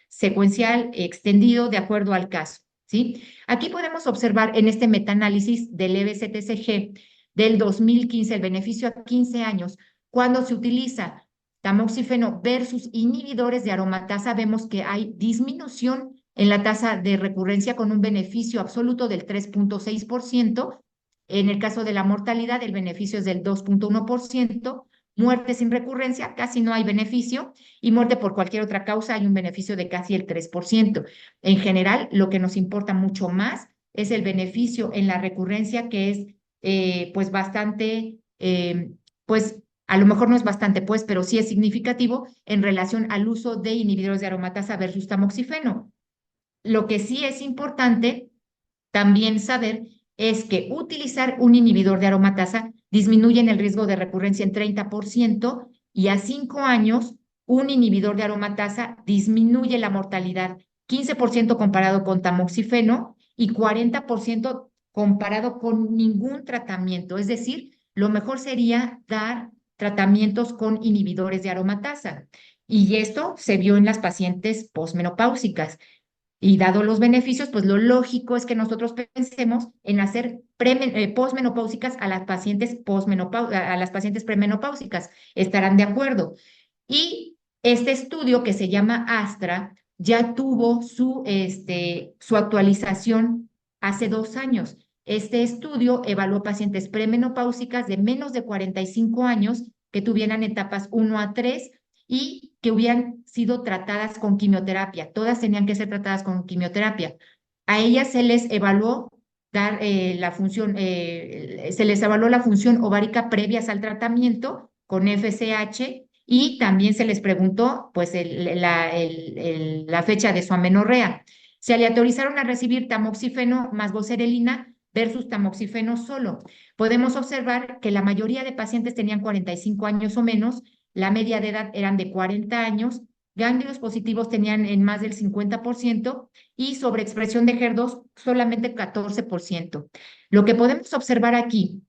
secuencial extendido de acuerdo al caso, ¿sí? Aquí podemos observar en este metaanálisis del EBCTCG del 2015, el beneficio a 15 años, cuando se utiliza tamoxifeno versus inhibidores de aromatasa, vemos que hay disminución en la tasa de recurrencia con un beneficio absoluto del 3.6%. En el caso de la mortalidad, el beneficio es del 2.1%, Muerte sin recurrencia, casi no hay beneficio, y muerte por cualquier otra causa hay un beneficio de casi el 3%. En general, lo que nos importa mucho más es el beneficio en la recurrencia, que es pues bastante, pues a lo mejor no es bastante, pues, pero sí es significativo en relación al uso de inhibidores de aromatasa versus tamoxifeno. Lo que sí es importante también saber es que utilizar un inhibidor de aromatasa disminuye el riesgo de recurrencia en 30% y a 5 años un inhibidor de aromatasa disminuye la mortalidad 15% comparado con tamoxifeno y 40% comparado con ningún tratamiento. Es decir, lo mejor sería dar tratamientos con inhibidores de aromatasa. Y esto se vio en las pacientes posmenopáusicas. Y dado los beneficios, pues lo lógico es que nosotros pensemos en hacer posmenopáusicas a las pacientes a las pacientes premenopáusicas. Estarán de acuerdo. Y este estudio que se llama Astra ya tuvo su actualización hace 2 años. Este estudio evaluó pacientes premenopáusicas de menos de 45 años que tuvieran etapas 1 a 3 y que hubieran sido tratadas con quimioterapia. Todas tenían que ser tratadas con quimioterapia. A ellas se les evaluó se les evaluó la función ovárica previas al tratamiento con FSH y también se les preguntó pues la fecha de su amenorrea. Se aleatorizaron a recibir tamoxifeno más voserelina versus tamoxifeno solo. Podemos observar que la mayoría de pacientes tenían 45 años o menos, la media de edad eran de 40 años, ganglios positivos tenían en más del 50% y sobreexpresión de HER2 solamente 14%. Lo que podemos observar aquí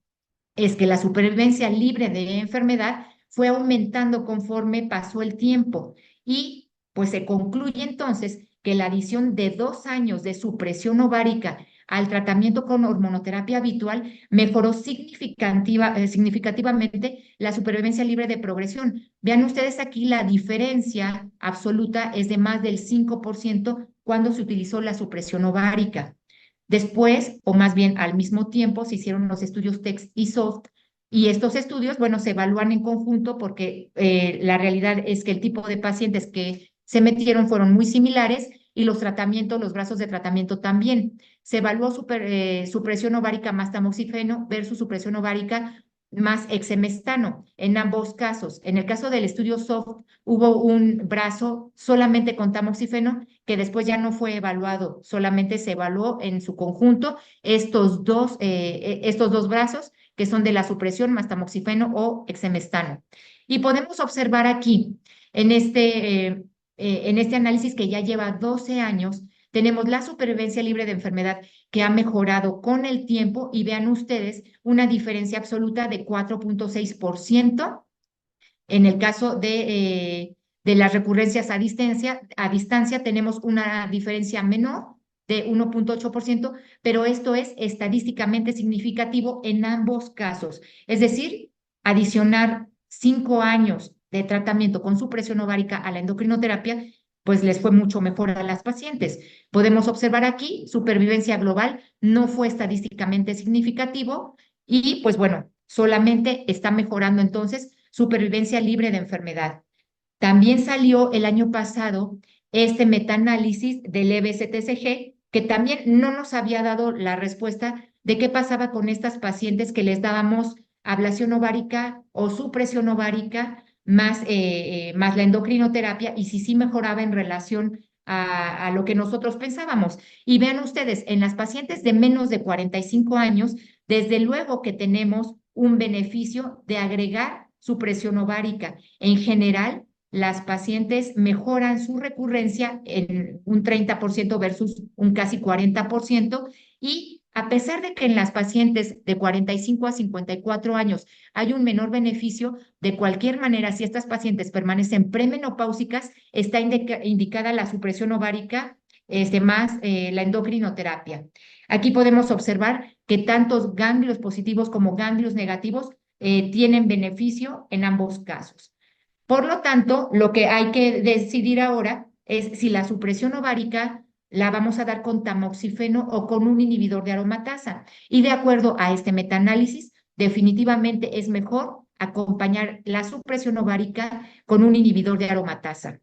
es que la supervivencia libre de enfermedad fue aumentando conforme pasó el tiempo y pues se concluye entonces que la adición de 2 años de supresión ovárica al tratamiento con hormonoterapia habitual mejoró significativamente la supervivencia libre de progresión. Vean ustedes aquí la diferencia absoluta es de más del 5% cuando se utilizó la supresión ovárica. Después, o más bien al mismo tiempo, se hicieron los estudios TEX y SOFT, y estos estudios, bueno, se evalúan en conjunto porque la realidad es que el tipo de pacientes que se metieron fueron muy similares y los tratamientos, los brazos de tratamiento también. Se evaluó supresión ovárica más tamoxifeno versus supresión ovárica más exemestano en ambos casos. En el caso del estudio SOFT, hubo un brazo solamente con tamoxifeno que después ya no fue evaluado, solamente se evaluó en su conjunto estos dos brazos que son de la supresión más tamoxifeno o exemestano. Y podemos observar aquí, en este análisis que ya lleva 12 años, tenemos la supervivencia libre de enfermedad que ha mejorado con el tiempo y vean ustedes una diferencia absoluta de 4,6%. En el caso de las recurrencias a distancia tenemos una diferencia menor de 1,8%, pero esto es estadísticamente significativo en ambos casos. Es decir, adicionar 5 años de tratamiento con supresión ovárica a la endocrinoterapia, pues les fue mucho mejor a las pacientes. Podemos observar aquí, supervivencia global no fue estadísticamente significativo y pues bueno, solamente está mejorando entonces supervivencia libre de enfermedad. También salió el año pasado este metaanálisis del EBCTCG, que también no nos había dado la respuesta de qué pasaba con estas pacientes que les dábamos ablación ovárica o supresión ovárica más la endocrinoterapia y si sí mejoraba en relación a lo que nosotros pensábamos. Y vean ustedes, en las pacientes de menos de 45 años, desde luego que tenemos un beneficio de agregar supresión ovárica. En general, las pacientes mejoran su recurrencia en un 30% versus un casi 40%, y a pesar de que en las pacientes de 45 a 54 años hay un menor beneficio, de cualquier manera, si estas pacientes permanecen premenopáusicas, está indicada la supresión ovárica más la endocrinoterapia. Aquí podemos observar que tantos ganglios positivos como ganglios negativos tienen beneficio en ambos casos. Por lo tanto, lo que hay que decidir ahora es si la supresión ovárica la vamos a dar con tamoxifeno o con un inhibidor de aromatasa. Y de acuerdo a este metaanálisis, definitivamente es mejor acompañar la supresión ovárica con un inhibidor de aromatasa.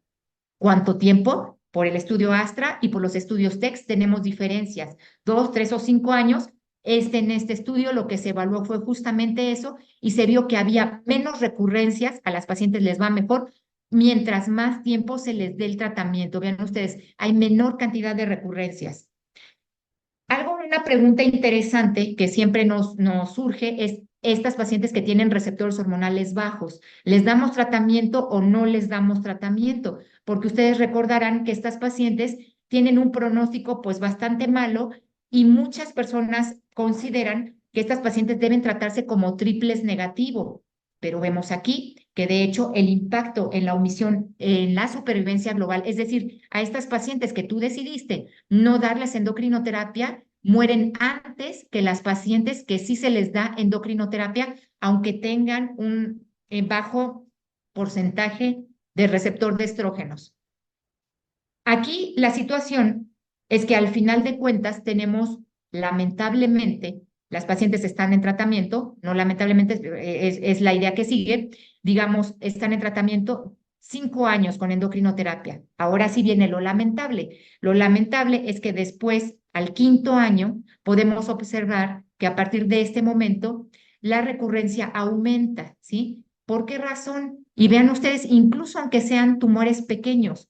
¿Cuánto tiempo? Por el estudio Astra y por los estudios TEX tenemos diferencias, 2, 3 o 5 años. En este estudio lo que se evaluó fue justamente eso y se vio que había menos recurrencias, a las pacientes les va mejor, mientras más tiempo se les dé el tratamiento. Vean ustedes, hay menor cantidad de recurrencias. Una pregunta interesante que siempre nos surge es estas pacientes que tienen receptores hormonales bajos, ¿les damos tratamiento o no les damos tratamiento? Porque ustedes recordarán que estas pacientes tienen un pronóstico pues bastante malo y muchas personas consideran que estas pacientes deben tratarse como triples negativo, pero vemos aquí que de hecho el impacto en la omisión, en la supervivencia global, es decir, a estas pacientes que tú decidiste no darles endocrinoterapia, mueren antes que las pacientes que sí se les da endocrinoterapia, aunque tengan un bajo porcentaje de receptor de estrógenos. Aquí la situación es que al final de cuentas tenemos, lamentablemente, las pacientes están en tratamiento, no lamentablemente es la idea que sigue, digamos, están en tratamiento 5 años con endocrinoterapia. Ahora sí viene lo lamentable. Lo lamentable es que después, al quinto año, podemos observar que a partir de este momento la recurrencia aumenta, ¿sí? ¿Por qué razón? Y vean ustedes, incluso aunque sean tumores pequeños,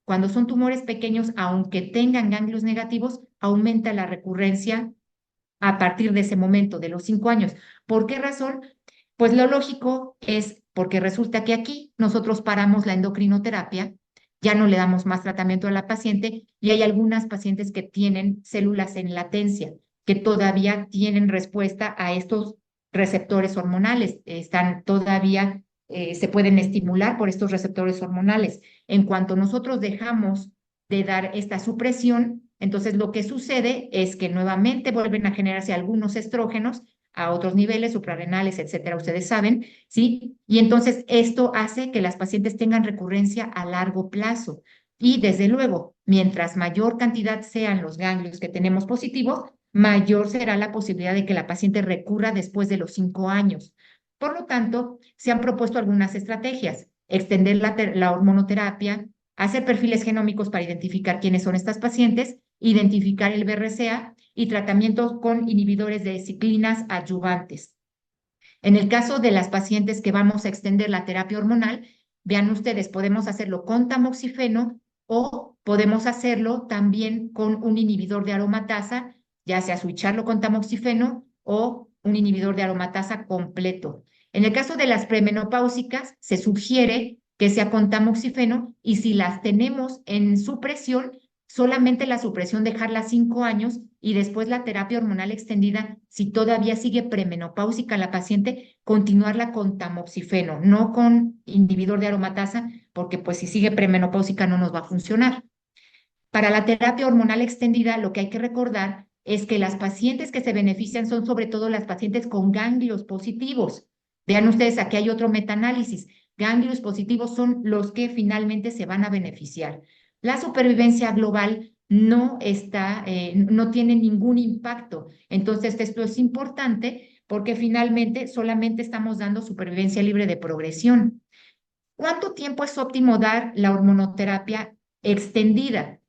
cuando son tumores pequeños, aunque tengan ganglios negativos, aumenta la recurrencia a partir de ese momento, de los 5 años. ¿Por qué razón? Pues lo lógico es porque resulta que aquí nosotros paramos la endocrinoterapia, ya no le damos más tratamiento a la paciente y hay algunas pacientes que tienen células en latencia, que todavía tienen respuesta a estos receptores hormonales, están todavía, se pueden estimular por estos receptores hormonales. En cuanto nosotros dejamos de dar esta supresión, entonces lo que sucede es que nuevamente vuelven a generarse algunos estrógenos a otros niveles, suprarrenales, etcétera, ustedes saben, ¿sí? Y entonces esto hace que las pacientes tengan recurrencia a largo plazo. Y desde luego, mientras mayor cantidad sean los ganglios que tenemos positivos, mayor será la posibilidad de que la paciente recurra después de los 5 años. Por lo tanto, se han propuesto algunas estrategias: extender la hormonoterapia, hacer perfiles genómicos para identificar quiénes son estas pacientes, identificar el BRCA y tratamientos con inhibidores de ciclinas adyuvantes. En el caso de las pacientes que vamos a extender la terapia hormonal, vean ustedes, podemos hacerlo con tamoxifeno o podemos hacerlo también con un inhibidor de aromatasa, ya sea switcharlo con tamoxifeno o un inhibidor de aromatasa completo. En el caso de las premenopáusicas, se sugiere que sea con tamoxifeno y si las tenemos en supresión, solamente la supresión dejarla 5 años y después la terapia hormonal extendida, si todavía sigue premenopáusica la paciente, continuarla con tamoxifeno, no con inhibidor de aromatasa, porque pues si sigue premenopáusica no nos va a funcionar. Para la terapia hormonal extendida, lo que hay que recordar es que las pacientes que se benefician son sobre todo las pacientes con ganglios positivos. Vean ustedes, aquí hay otro metaanálisis. Ganglios positivos son los que finalmente se van a beneficiar. La supervivencia global no está, no tiene ningún impacto. Entonces, esto es importante porque finalmente solamente estamos dando supervivencia libre de progresión. ¿Cuánto tiempo es óptimo dar la hormonoterapia extendida?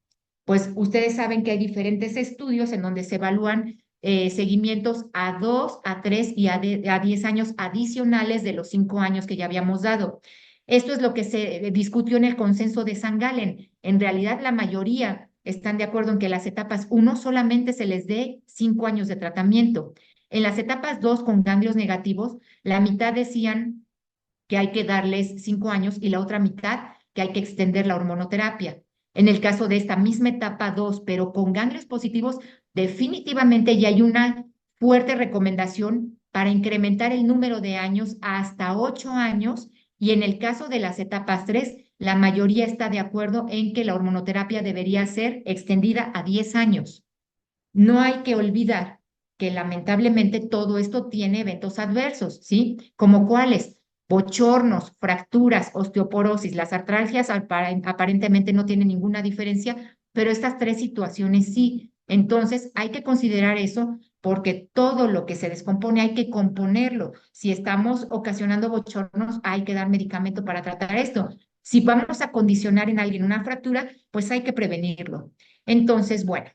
Pues ustedes saben que hay diferentes estudios en donde se evalúan seguimientos a 2, a 3 y a 10 años adicionales de los 5 años que ya habíamos dado. Esto es lo que se discutió en el consenso de San Galen. En realidad, la mayoría están de acuerdo en que las etapas 1 solamente se les dé 5 años de tratamiento. En las etapas 2 con ganglios negativos, la mitad decían que hay que darles 5 años y la otra mitad que hay que extender la hormonoterapia. En el caso de esta misma etapa 2, pero con ganglios positivos, definitivamente ya hay una fuerte recomendación para incrementar el número de años hasta 8 años y en el caso de las etapas 3, la mayoría está de acuerdo en que la hormonoterapia debería ser extendida a 10 años. No hay que olvidar que lamentablemente todo esto tiene eventos adversos, ¿sí? ¿Como cuáles? Bochornos, fracturas, osteoporosis. Las artralgias aparentemente no tienen ninguna diferencia, pero estas tres situaciones sí. Entonces hay que considerar eso porque todo lo que se descompone hay que componerlo. Si estamos ocasionando bochornos, hay que dar medicamento para tratar esto. Si vamos a condicionar en alguien una fractura, pues hay que prevenirlo. Entonces, bueno,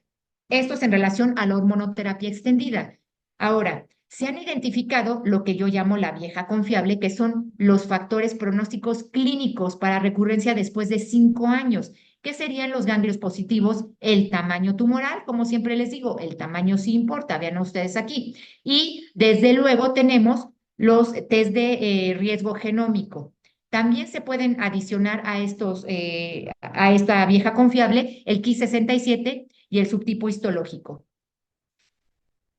esto es en relación a la hormonoterapia extendida. Ahora, se han identificado lo que yo llamo la vieja confiable, que son los factores pronósticos clínicos para recurrencia después de 5 años, que serían los ganglios positivos, el tamaño tumoral, como siempre les digo, el tamaño sí importa, vean ustedes aquí. Y desde luego tenemos los test de riesgo genómico. También se pueden adicionar a esta vieja confiable el Ki-67 y el subtipo histológico.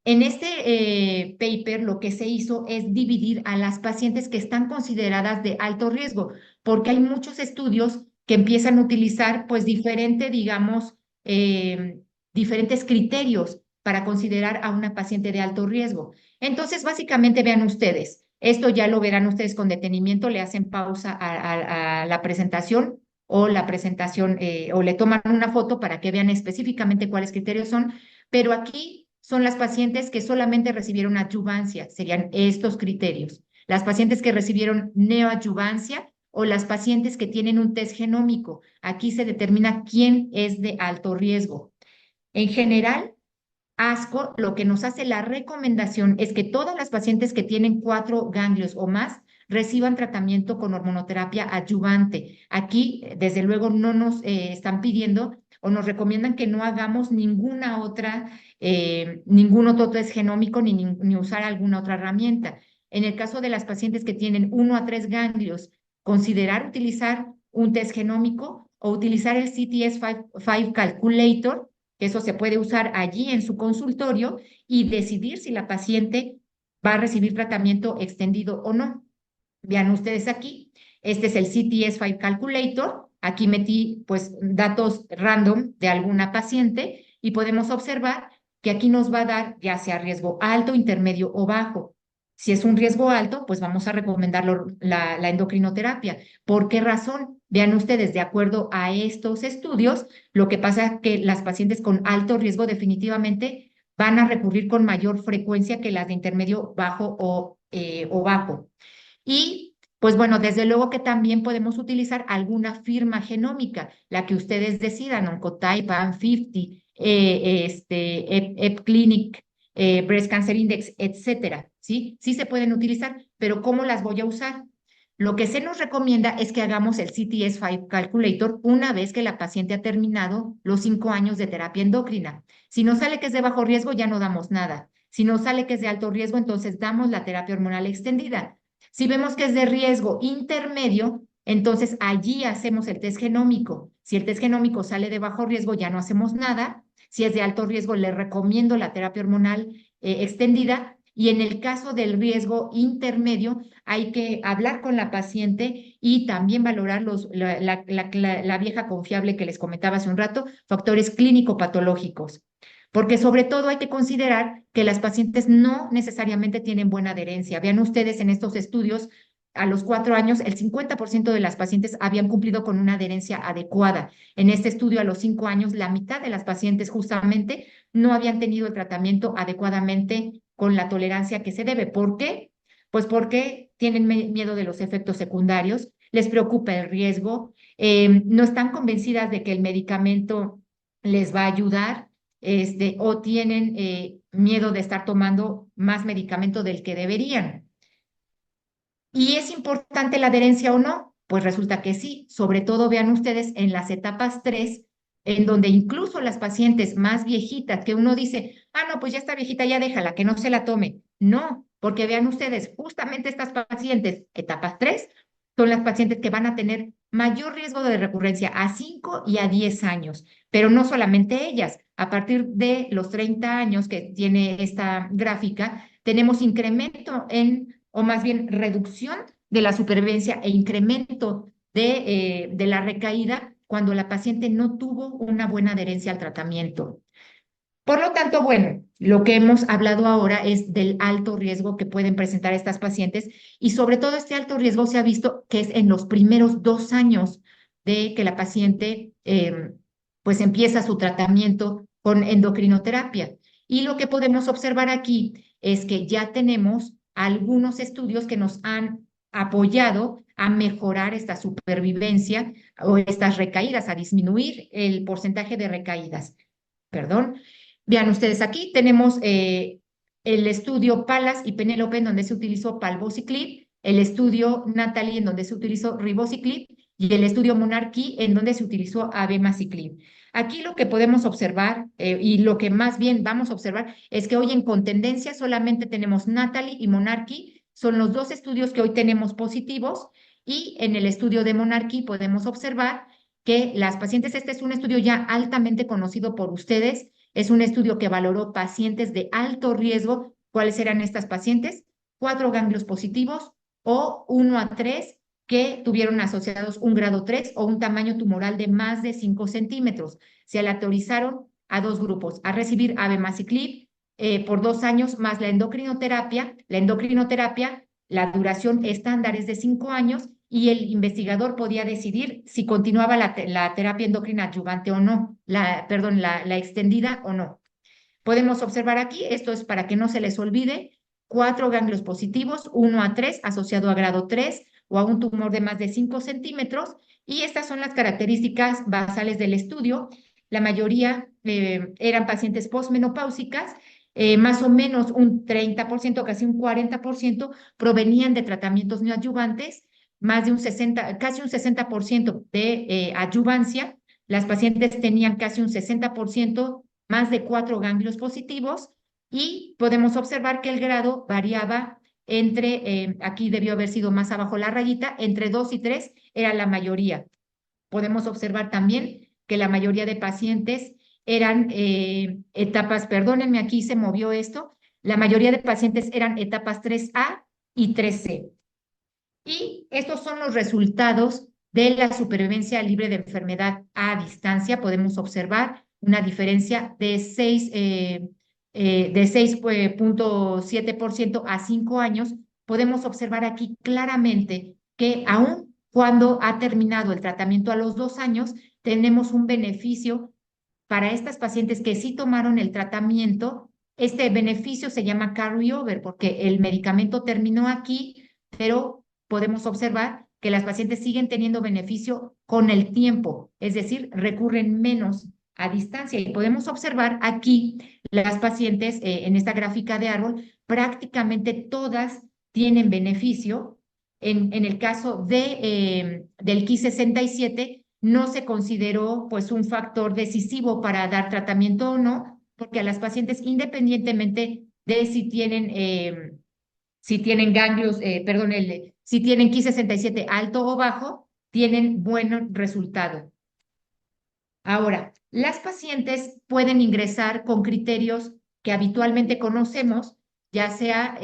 En este paper lo que se hizo es dividir a las pacientes que están consideradas de alto riesgo, porque hay muchos estudios que empiezan a utilizar pues digamos, diferentes criterios para considerar a una paciente de alto riesgo. Entonces, básicamente vean ustedes, esto ya lo verán ustedes con detenimiento, le hacen pausa a la presentación o le toman una foto para que vean específicamente cuáles criterios son, pero aquí son las pacientes que solamente recibieron adyuvancia, serían estos criterios. Las pacientes que recibieron neoadyuvancia o las pacientes que tienen un test genómico. Aquí se determina quién es de alto riesgo. En general, ASCO lo que nos hace la recomendación es que todas las pacientes que tienen 4 ganglios o más reciban tratamiento con hormonoterapia adyuvante. Aquí, desde luego, no nos están pidiendo o nos recomiendan que no hagamos ningún otro test genómico ni usar alguna otra herramienta. En el caso de las pacientes que tienen 1 a 3 ganglios, considerar utilizar un test genómico o utilizar el CTS5 Calculator, que eso se puede usar allí en su consultorio y decidir si la paciente va a recibir tratamiento extendido o no. Vean ustedes aquí, este es el CTS5 Calculator. Aquí metí pues datos random de alguna paciente y podemos observar que aquí nos va a dar ya sea riesgo alto, intermedio o bajo. Si es un riesgo alto, pues vamos a recomendar la endocrinoterapia. ¿Por qué razón? Vean ustedes, de acuerdo a estos estudios, lo que pasa es que las pacientes con alto riesgo definitivamente van a recurrir con mayor frecuencia que las de intermedio, bajo o bajo. Y pues bueno, desde luego que también podemos utilizar alguna firma genómica, la que ustedes decidan, Oncotype, PAN50, EPClinic, Breast Cancer Index, etcétera, ¿sí? Sí se pueden utilizar, pero ¿cómo las voy a usar? Lo que se nos recomienda es que hagamos el CTS5 Calculator una vez que la paciente ha terminado los 5 años de terapia endocrina. Si nos sale que es de bajo riesgo, ya no damos nada. Si nos sale que es de alto riesgo, entonces damos la terapia hormonal extendida. Si vemos que es de riesgo intermedio, entonces allí hacemos el test genómico. Si el test genómico sale de bajo riesgo, ya no hacemos nada. Si es de alto riesgo, le recomiendo la terapia hormonal extendida. Y en el caso del riesgo intermedio, hay que hablar con la paciente y también valorar la vieja confiable que les comentaba hace un rato, factores clínico-patológicos. Porque sobre todo hay que considerar que las pacientes no necesariamente tienen buena adherencia. Vean ustedes en estos estudios, a los 4 años, el 50% de las pacientes habían cumplido con una adherencia adecuada. En este estudio, a los 5 años, la mitad de las pacientes justamente no habían tenido el tratamiento adecuadamente con la tolerancia que se debe. ¿Por qué? Pues porque tienen miedo de los efectos secundarios, les preocupa el riesgo, no están convencidas de que el medicamento les va a ayudar, o tienen miedo de estar tomando más medicamento del que deberían. ¿Y es importante la adherencia o no? Pues resulta que sí, sobre todo vean ustedes en las etapas 3, en donde incluso las pacientes más viejitas, que uno dice, ah, no, pues ya está viejita, ya déjala, que no se la tome. No, porque vean ustedes, justamente estas pacientes, etapas 3, son las pacientes que van a tener mayor riesgo de recurrencia a 5 y a 10 años, pero no solamente ellas. A partir de los 30 años que tiene esta gráfica, tenemos incremento o más bien reducción de la supervivencia e incremento de la recaída cuando la paciente no tuvo una buena adherencia al tratamiento. Por lo tanto, bueno, lo que hemos hablado ahora es del alto riesgo que pueden presentar estas pacientes y sobre todo este alto riesgo se ha visto que es en los primeros 2 años de que la paciente pues empieza su tratamiento con endocrinoterapia. Y lo que podemos observar aquí es que ya tenemos algunos estudios que nos han apoyado a mejorar esta supervivencia o estas recaídas, a disminuir el porcentaje de recaídas. Perdón. Vean ustedes aquí, tenemos el estudio Palas y Penélope en donde se utilizó palbociclib, el estudio Natalie en donde se utilizó ribociclib y el estudio Monarchy en donde se utilizó abemaciclib. Aquí lo que podemos observar y lo que más bien vamos a observar es que hoy en contendencia solamente tenemos Natalie y Monarchy, son los dos estudios que hoy tenemos positivos y en el estudio de Monarchy podemos observar que las pacientes, este es un estudio ya altamente conocido por ustedes, es un estudio que valoró pacientes de alto riesgo. ¿Cuáles eran estas pacientes? 4 ganglios positivos o 1 a 3 que tuvieron asociados un grado 3 o un tamaño tumoral de más de 5 centímetros. Se aleatorizaron a dos grupos, a recibir abemaciclib por 2 años más la endocrinoterapia. La endocrinoterapia, la duración estándar es de 5 años y el investigador podía decidir si continuaba la terapia endocrina adyuvante o no, perdón, la extendida o no. Podemos observar aquí, esto es para que no se les olvide, 4 ganglios positivos, 1 a 3 asociado a grado 3 o a un tumor de más de 5 centímetros. Y estas son las características basales del estudio. La mayoría eran pacientes posmenopáusicas, más o menos un 30%, casi un 40% provenían de tratamientos neoadyuvantes, más de un 60, casi un 60% de adyuvancia. Las pacientes tenían casi un 60% más de 4 ganglios positivos y podemos observar que el grado variaba entre, aquí debió haber sido más abajo la rayita, entre 2 y 3 era la mayoría. Podemos observar también que la mayoría de pacientes eran etapas, perdónenme, aquí se movió esto, la mayoría de pacientes eran etapas 3A y 3C. Y estos son los resultados de la supervivencia libre de enfermedad a distancia. Podemos observar una diferencia de 6,7% a 5 años. Podemos observar aquí claramente que aun cuando ha terminado el tratamiento a los 2 años, tenemos un beneficio para estas pacientes que sí tomaron el tratamiento. Este beneficio se llama carryover porque el medicamento terminó aquí, pero podemos observar que las pacientes siguen teniendo beneficio con el tiempo, es decir, recurren menos a distancia. Y podemos observar aquí las pacientes en esta gráfica de árbol, prácticamente todas tienen beneficio. En el caso del Ki-67, no se consideró pues un factor decisivo para dar tratamiento o no, porque a las pacientes, independientemente de si tienen ganglios, perdón, si tienen Ki-67 alto o bajo, tienen buen resultado. Ahora, las pacientes pueden ingresar con criterios que habitualmente conocemos, ya sea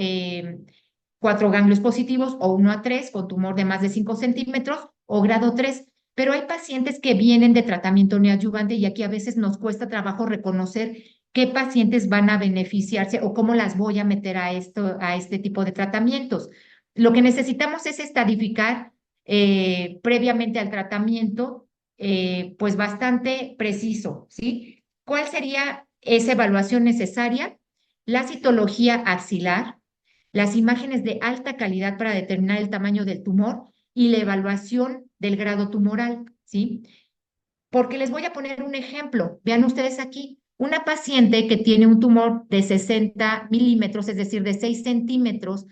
4 ganglios positivos o 1 a 3 con tumor de más de 5 centímetros o grado 3. Pero hay pacientes que vienen de tratamiento neoadyuvante y aquí a veces nos cuesta trabajo reconocer qué pacientes van a beneficiarse o cómo las voy a meter a este tipo de tratamientos. Lo que necesitamos es estadificar previamente al tratamiento, pues bastante preciso, ¿sí? ¿Cuál sería esa evaluación necesaria? La citología axilar, las imágenes de alta calidad para determinar el tamaño del tumor y la evaluación del grado tumoral, ¿sí? Porque les voy a poner un ejemplo. Vean ustedes aquí, una paciente que tiene un tumor de 60 milímetros, es decir, de 6 centímetros,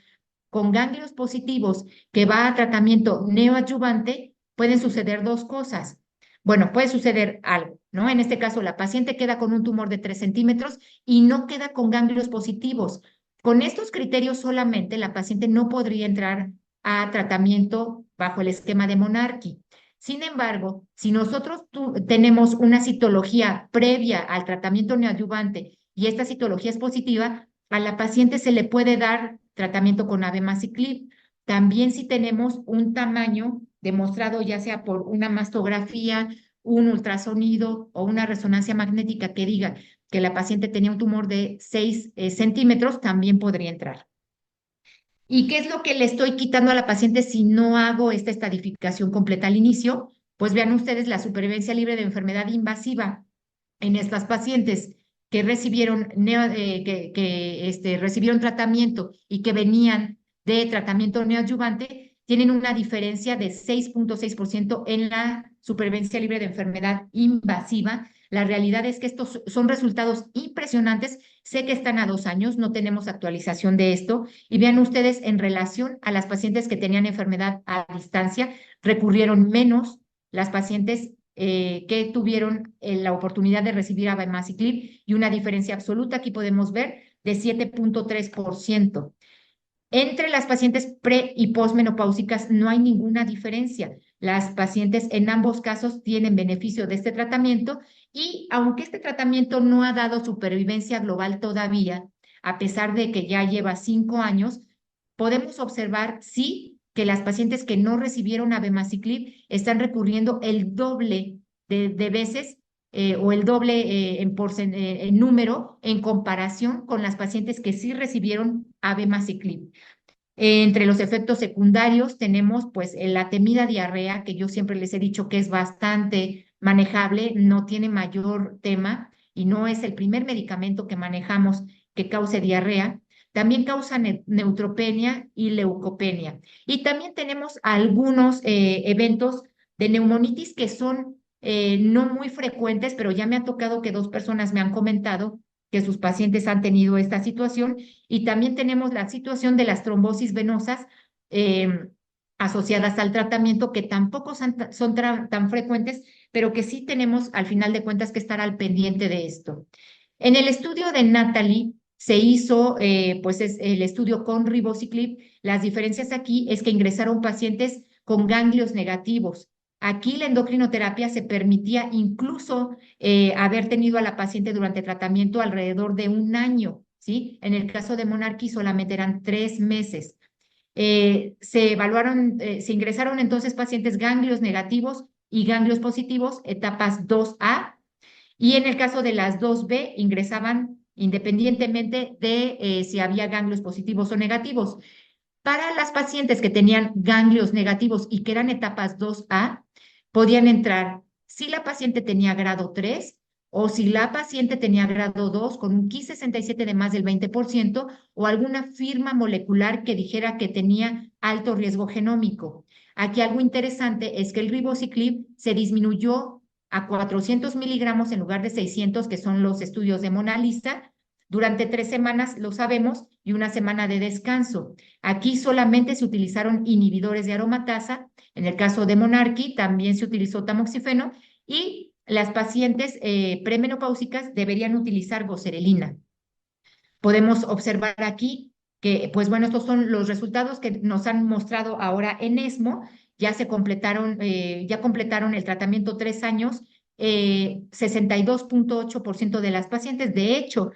con ganglios positivos que va a tratamiento neoadyuvante, pueden suceder dos cosas. Bueno, puede suceder algo, ¿no? En este caso, la paciente queda con un tumor de 3 centímetros y no queda con ganglios positivos. Con estos criterios solamente, la paciente no podría entrar a tratamiento bajo el esquema de Monarchy. Sin embargo, si nosotros tenemos una citología previa al tratamiento neoadyuvante y esta citología es positiva, a la paciente se le puede dar tratamiento con abemaciclib. También si tenemos un tamaño demostrado ya sea por una mastografía, un ultrasonido o una resonancia magnética que diga que la paciente tenía un tumor de 6 centímetros, también podría entrar. ¿Y qué es lo que le estoy quitando a la paciente si no hago esta estadificación completa al inicio? Pues vean ustedes la supervivencia libre de enfermedad invasiva en estas pacientes. que recibieron, recibieron tratamiento y que venían de tratamiento neoadyuvante tienen una diferencia de 6.6% en la supervivencia libre de enfermedad invasiva. La realidad es que estos son resultados impresionantes. Sé que están a 2 años, no tenemos actualización de esto. Y vean ustedes, en relación a las pacientes que tenían enfermedad a distancia, recurrieron menos las pacientes que tuvieron la oportunidad de recibir abemaciclib y una diferencia absoluta, aquí podemos ver, de 7.3%. Entre las pacientes pre y posmenopáusicas no hay ninguna diferencia. Las pacientes en ambos casos tienen beneficio de este tratamiento y aunque este tratamiento no ha dado supervivencia global todavía, a pesar de que ya lleva 5 años, podemos observar, sí, que las pacientes que no recibieron abemaciclib están recurriendo el doble de veces o el doble en número en comparación con las pacientes que sí recibieron abemaciclib. Entre los efectos secundarios tenemos pues la temida diarrea, que yo siempre les he dicho que es bastante manejable, no tiene mayor tema y no es el primer medicamento que manejamos que cause diarrea. También causa neutropenia y leucopenia. Y también tenemos algunos eventos de neumonitis que son no muy frecuentes, pero ya me ha tocado que 2 personas me han comentado que sus pacientes han tenido esta situación y también tenemos la situación de las trombosis venosas eh, asociadas al tratamiento, que tampoco son tan frecuentes, pero que sí tenemos al final de cuentas que estar al pendiente de esto. En el estudio de Natalie se hizo, pues es el estudio con ribociclib. Las diferencias aquí es que ingresaron pacientes con ganglios negativos. Aquí la endocrinoterapia se permitía incluso haber tenido a la paciente durante tratamiento alrededor de 1 año, ¿sí? En el caso de Monarchy solamente eran 3 meses. Se ingresaron entonces pacientes ganglios negativos y ganglios positivos, etapas 2A, y en el caso de las 2B ingresaban independientemente de si había ganglios positivos o negativos. Para las pacientes que tenían ganglios negativos y que eran etapas 2A, podían entrar si la paciente tenía grado 3 o si la paciente tenía grado 2 con un Ki67 de más del 20% o alguna firma molecular que dijera que tenía alto riesgo genómico. Aquí algo interesante es que el ribociclib se disminuyó a 400 miligramos en lugar de 600, que son los estudios de Mona Lisa, durante 3 semanas, lo sabemos, y una semana de descanso. Aquí solamente se utilizaron inhibidores de aromatasa. En el caso de Monarchy también se utilizó tamoxifeno y las pacientes premenopáusicas deberían utilizar goserelina. Podemos observar aquí que, pues bueno, estos son los resultados que nos han mostrado ahora en ESMO. Ya completaron el tratamiento 3 años, 62.8% de las pacientes. De hecho,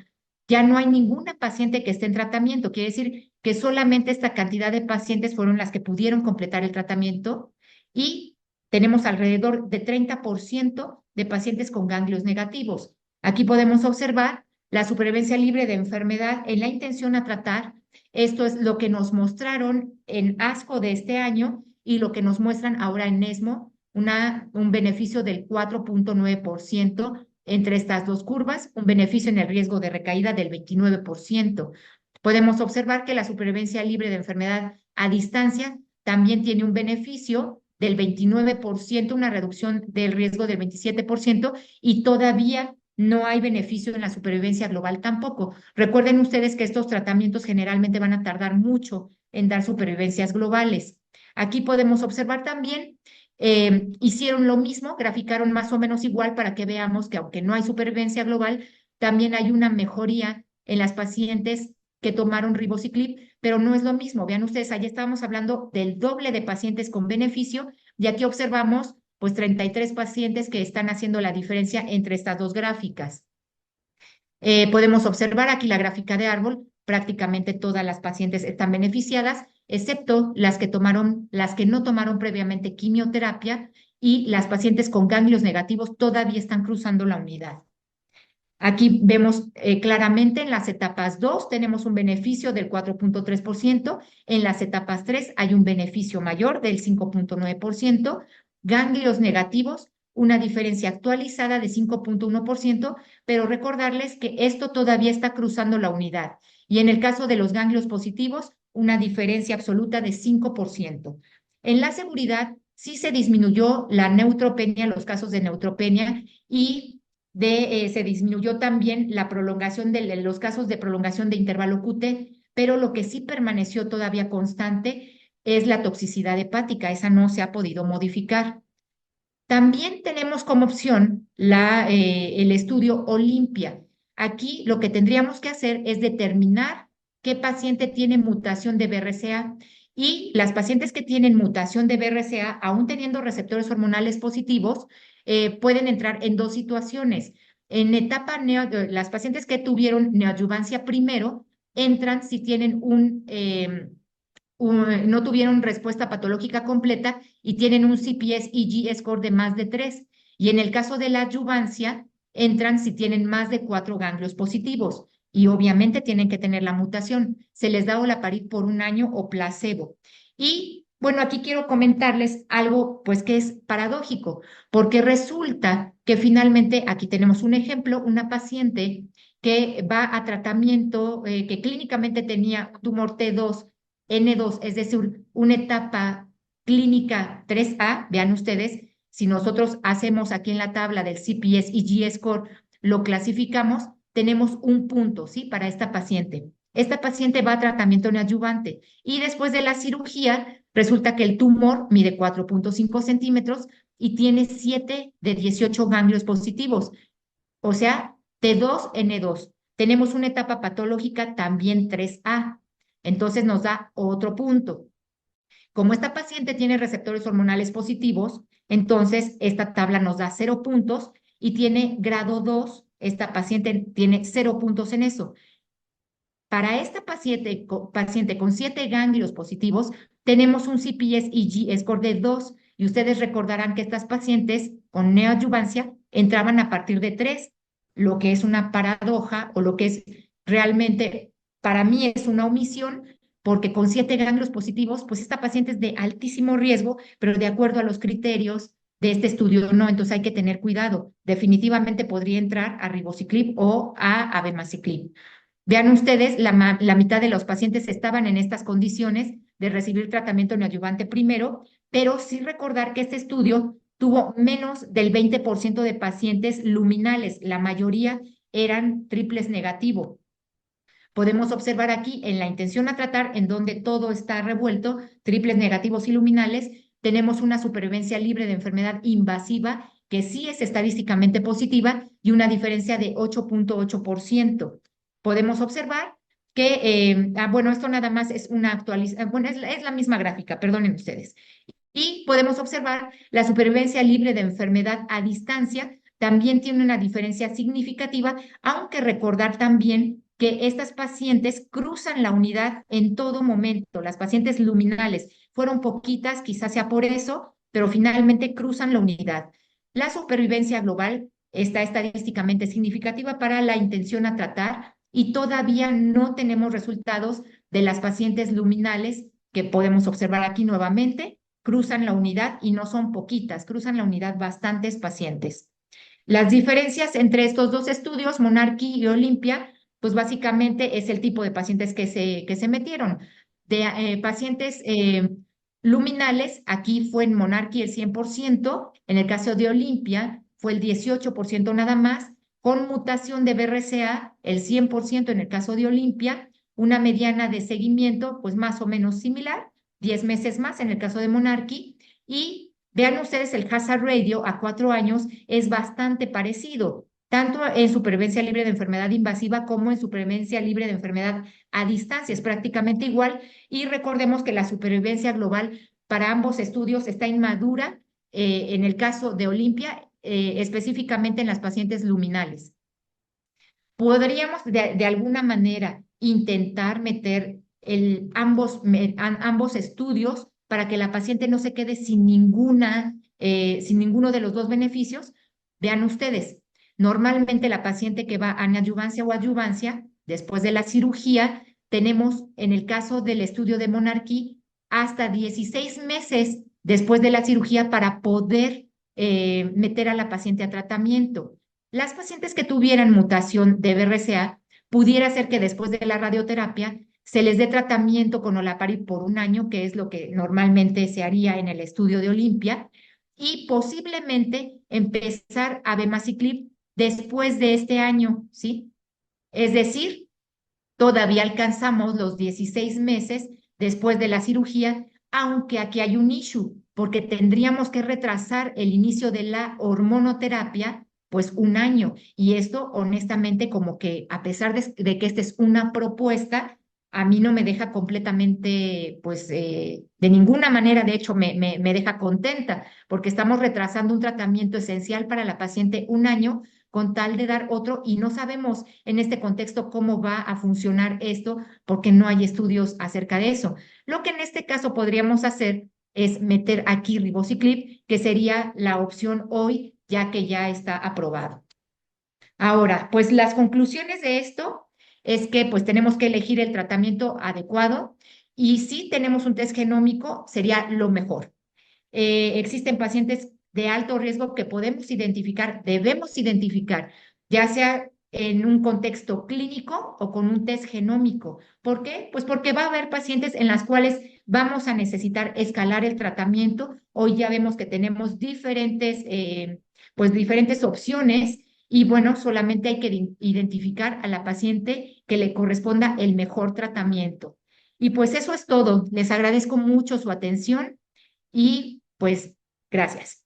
ya no hay ninguna paciente que esté en tratamiento. Quiere decir que solamente esta cantidad de pacientes fueron las que pudieron completar el tratamiento y tenemos alrededor de 30% de pacientes con ganglios negativos. Aquí podemos observar la supervivencia libre de enfermedad en la intención a tratar. Esto es lo que nos mostraron en ASCO de este año y lo que nos muestran ahora en ESMO, un beneficio del 4.9% entre estas dos curvas, un beneficio en el riesgo de recaída del 29%. Podemos observar que la supervivencia libre de enfermedad a distancia también tiene un beneficio del 29%, una reducción del riesgo del 27% y todavía no hay beneficio en la supervivencia global tampoco. Recuerden ustedes que estos tratamientos generalmente van a tardar mucho en dar supervivencias globales. Aquí podemos observar también, hicieron lo mismo, graficaron más o menos igual para que veamos que aunque no hay supervivencia global, también hay una mejoría en las pacientes que tomaron ribociclib, pero no es lo mismo. Vean ustedes, allá estábamos hablando del doble de pacientes con beneficio y aquí observamos pues 33 pacientes que están haciendo la diferencia entre estas dos gráficas. Podemos observar aquí la gráfica de árbol, prácticamente todas las pacientes están beneficiadas, excepto las que no tomaron previamente quimioterapia y las pacientes con ganglios negativos todavía están cruzando la unidad. Aquí vemos claramente en las etapas 2 tenemos un beneficio del 4.3%, en las etapas 3 hay un beneficio mayor del 5.9%, ganglios negativos una diferencia actualizada de 5,1%, pero recordarles que esto todavía está cruzando la unidad. Y en el caso de los ganglios positivos, una diferencia absoluta de 5%. En la seguridad, sí se disminuyó la neutropenia, los casos de neutropenia, y se disminuyó también la prolongación de los casos de prolongación de intervalo QT, pero lo que sí permaneció todavía constante es la toxicidad hepática, esa no se ha podido modificar. También tenemos como opción el estudio Olimpia. Aquí lo que tendríamos que hacer es determinar qué paciente tiene mutación de BRCA, y las pacientes que tienen mutación de BRCA, aún teniendo receptores hormonales positivos, pueden entrar en dos situaciones. En etapa las pacientes que tuvieron neoadyuvancia primero entran si tienen no tuvieron respuesta patológica completa y tienen un CPS EG score de más de 3. Y en el caso de la adyuvancia, entran si tienen más de 4 ganglios positivos. Y obviamente tienen que tener la mutación. Se les da olaparib por un año o placebo. Y bueno, aquí quiero comentarles algo pues que es paradójico, porque resulta que finalmente aquí tenemos un ejemplo, una paciente que va a tratamiento, que clínicamente tenía tumor T2 N2, es decir, una etapa clínica 3A. Vean ustedes, si nosotros hacemos aquí en la tabla del CPS y G-score, lo clasificamos, tenemos un punto, ¿sí? Para esta paciente. Esta paciente va a tratamiento neoadyuvante y después de la cirugía resulta que el tumor mide 4,5 centímetros y tiene 7 de 18 ganglios positivos, o sea, T2N2. Tenemos una etapa patológica también 3A. Entonces nos da otro punto. Como esta paciente tiene receptores hormonales positivos, entonces esta tabla nos da 0 puntos y tiene grado 2. Esta paciente tiene 0 puntos en eso. Para esta paciente con 7 ganglios positivos, tenemos un CPS EG score de 2. Y ustedes recordarán que estas pacientes con neoadyuvancia entraban a partir de 3, lo que es una paradoja, o lo que es realmente, para mí es una omisión, porque con 7 ganglios positivos, pues esta paciente es de altísimo riesgo, pero de acuerdo a los criterios de este estudio, no. Entonces hay que tener cuidado. Definitivamente podría entrar a ribociclib o a abemaciclib. Vean ustedes, la mitad de los pacientes estaban en estas condiciones de recibir tratamiento neoadyuvante primero, pero sí recordar que este estudio tuvo menos del 20% de pacientes luminales, la mayoría eran triples negativo. Podemos observar aquí en la intención a tratar, en donde todo está revuelto, triples negativos y luminales, tenemos una supervivencia libre de enfermedad invasiva que sí es estadísticamente positiva y una diferencia de 8,8%. Podemos observar que, bueno, esto nada más es una actualización, bueno, es la misma gráfica, perdonen ustedes. Y podemos observar la supervivencia libre de enfermedad a distancia, también tiene una diferencia significativa, aunque recordar también que estas pacientes cruzan la unidad en todo momento. Las pacientes luminales fueron poquitas, quizás sea por eso, pero finalmente cruzan la unidad. La supervivencia global está estadísticamente significativa para la intención a tratar, y todavía no tenemos resultados de las pacientes luminales que podemos observar aquí nuevamente. Cruzan la unidad y no son poquitas, cruzan la unidad bastantes pacientes. Las diferencias entre estos dos estudios, Monarchy y Olympia, pues básicamente es el tipo de pacientes que se metieron. De pacientes luminales, aquí fue en Monarchy el 100%, en el caso de Olympia fue el 18% nada más, con mutación de BRCA el 100% en el caso de Olympia, una mediana de seguimiento pues más o menos similar, 10 meses más en el caso de Monarchy, y vean ustedes el hazard ratio a 4 años es bastante parecido, tanto en supervivencia libre de enfermedad invasiva como en supervivencia libre de enfermedad a distancia, es prácticamente igual. Y recordemos que la supervivencia global para ambos estudios está inmadura, en el caso de Olimpia, específicamente en las pacientes luminales. Podríamos de alguna manera intentar meter ambos estudios para que la paciente no se quede sin ninguno de los dos beneficios. Vean ustedes, normalmente la paciente que va a neoadyuvancia o adyuvancia, después de la cirugía, tenemos en el caso del estudio de Monarchy hasta 16 meses después de la cirugía para poder meter a la paciente a tratamiento. Las pacientes que tuvieran mutación de BRCA, pudiera ser que después de la radioterapia se les dé tratamiento con olaparib por un año, que es lo que normalmente se haría en el estudio de Olimpia, y posiblemente empezar abemaciclib después de este año, ¿sí? Es decir, todavía alcanzamos los 16 meses después de la cirugía, aunque aquí hay un issue, porque tendríamos que retrasar el inicio de la hormonoterapia pues un año. Y esto, honestamente, como que a pesar de que esta es una propuesta, a mí no me deja completamente, pues, de ninguna manera, de hecho, me deja contenta, porque estamos retrasando un tratamiento esencial para la paciente un año con tal de dar otro y no sabemos en este contexto cómo va a funcionar esto porque no hay estudios acerca de eso. Lo que en este caso podríamos hacer es meter aquí ribociclib, que sería la opción hoy, ya que ya está aprobado. Ahora, pues las conclusiones de esto es que pues tenemos que elegir el tratamiento adecuado y si tenemos un test genómico sería lo mejor. Existen pacientes de alto riesgo que podemos identificar, debemos identificar, ya sea en un contexto clínico o con un test genómico. ¿Por qué? Pues porque va a haber pacientes en las cuales vamos a necesitar escalar el tratamiento. Hoy ya vemos que tenemos pues diferentes opciones y bueno, solamente hay que identificar a la paciente que le corresponda el mejor tratamiento. Y pues eso es todo. Les agradezco mucho su atención y pues gracias.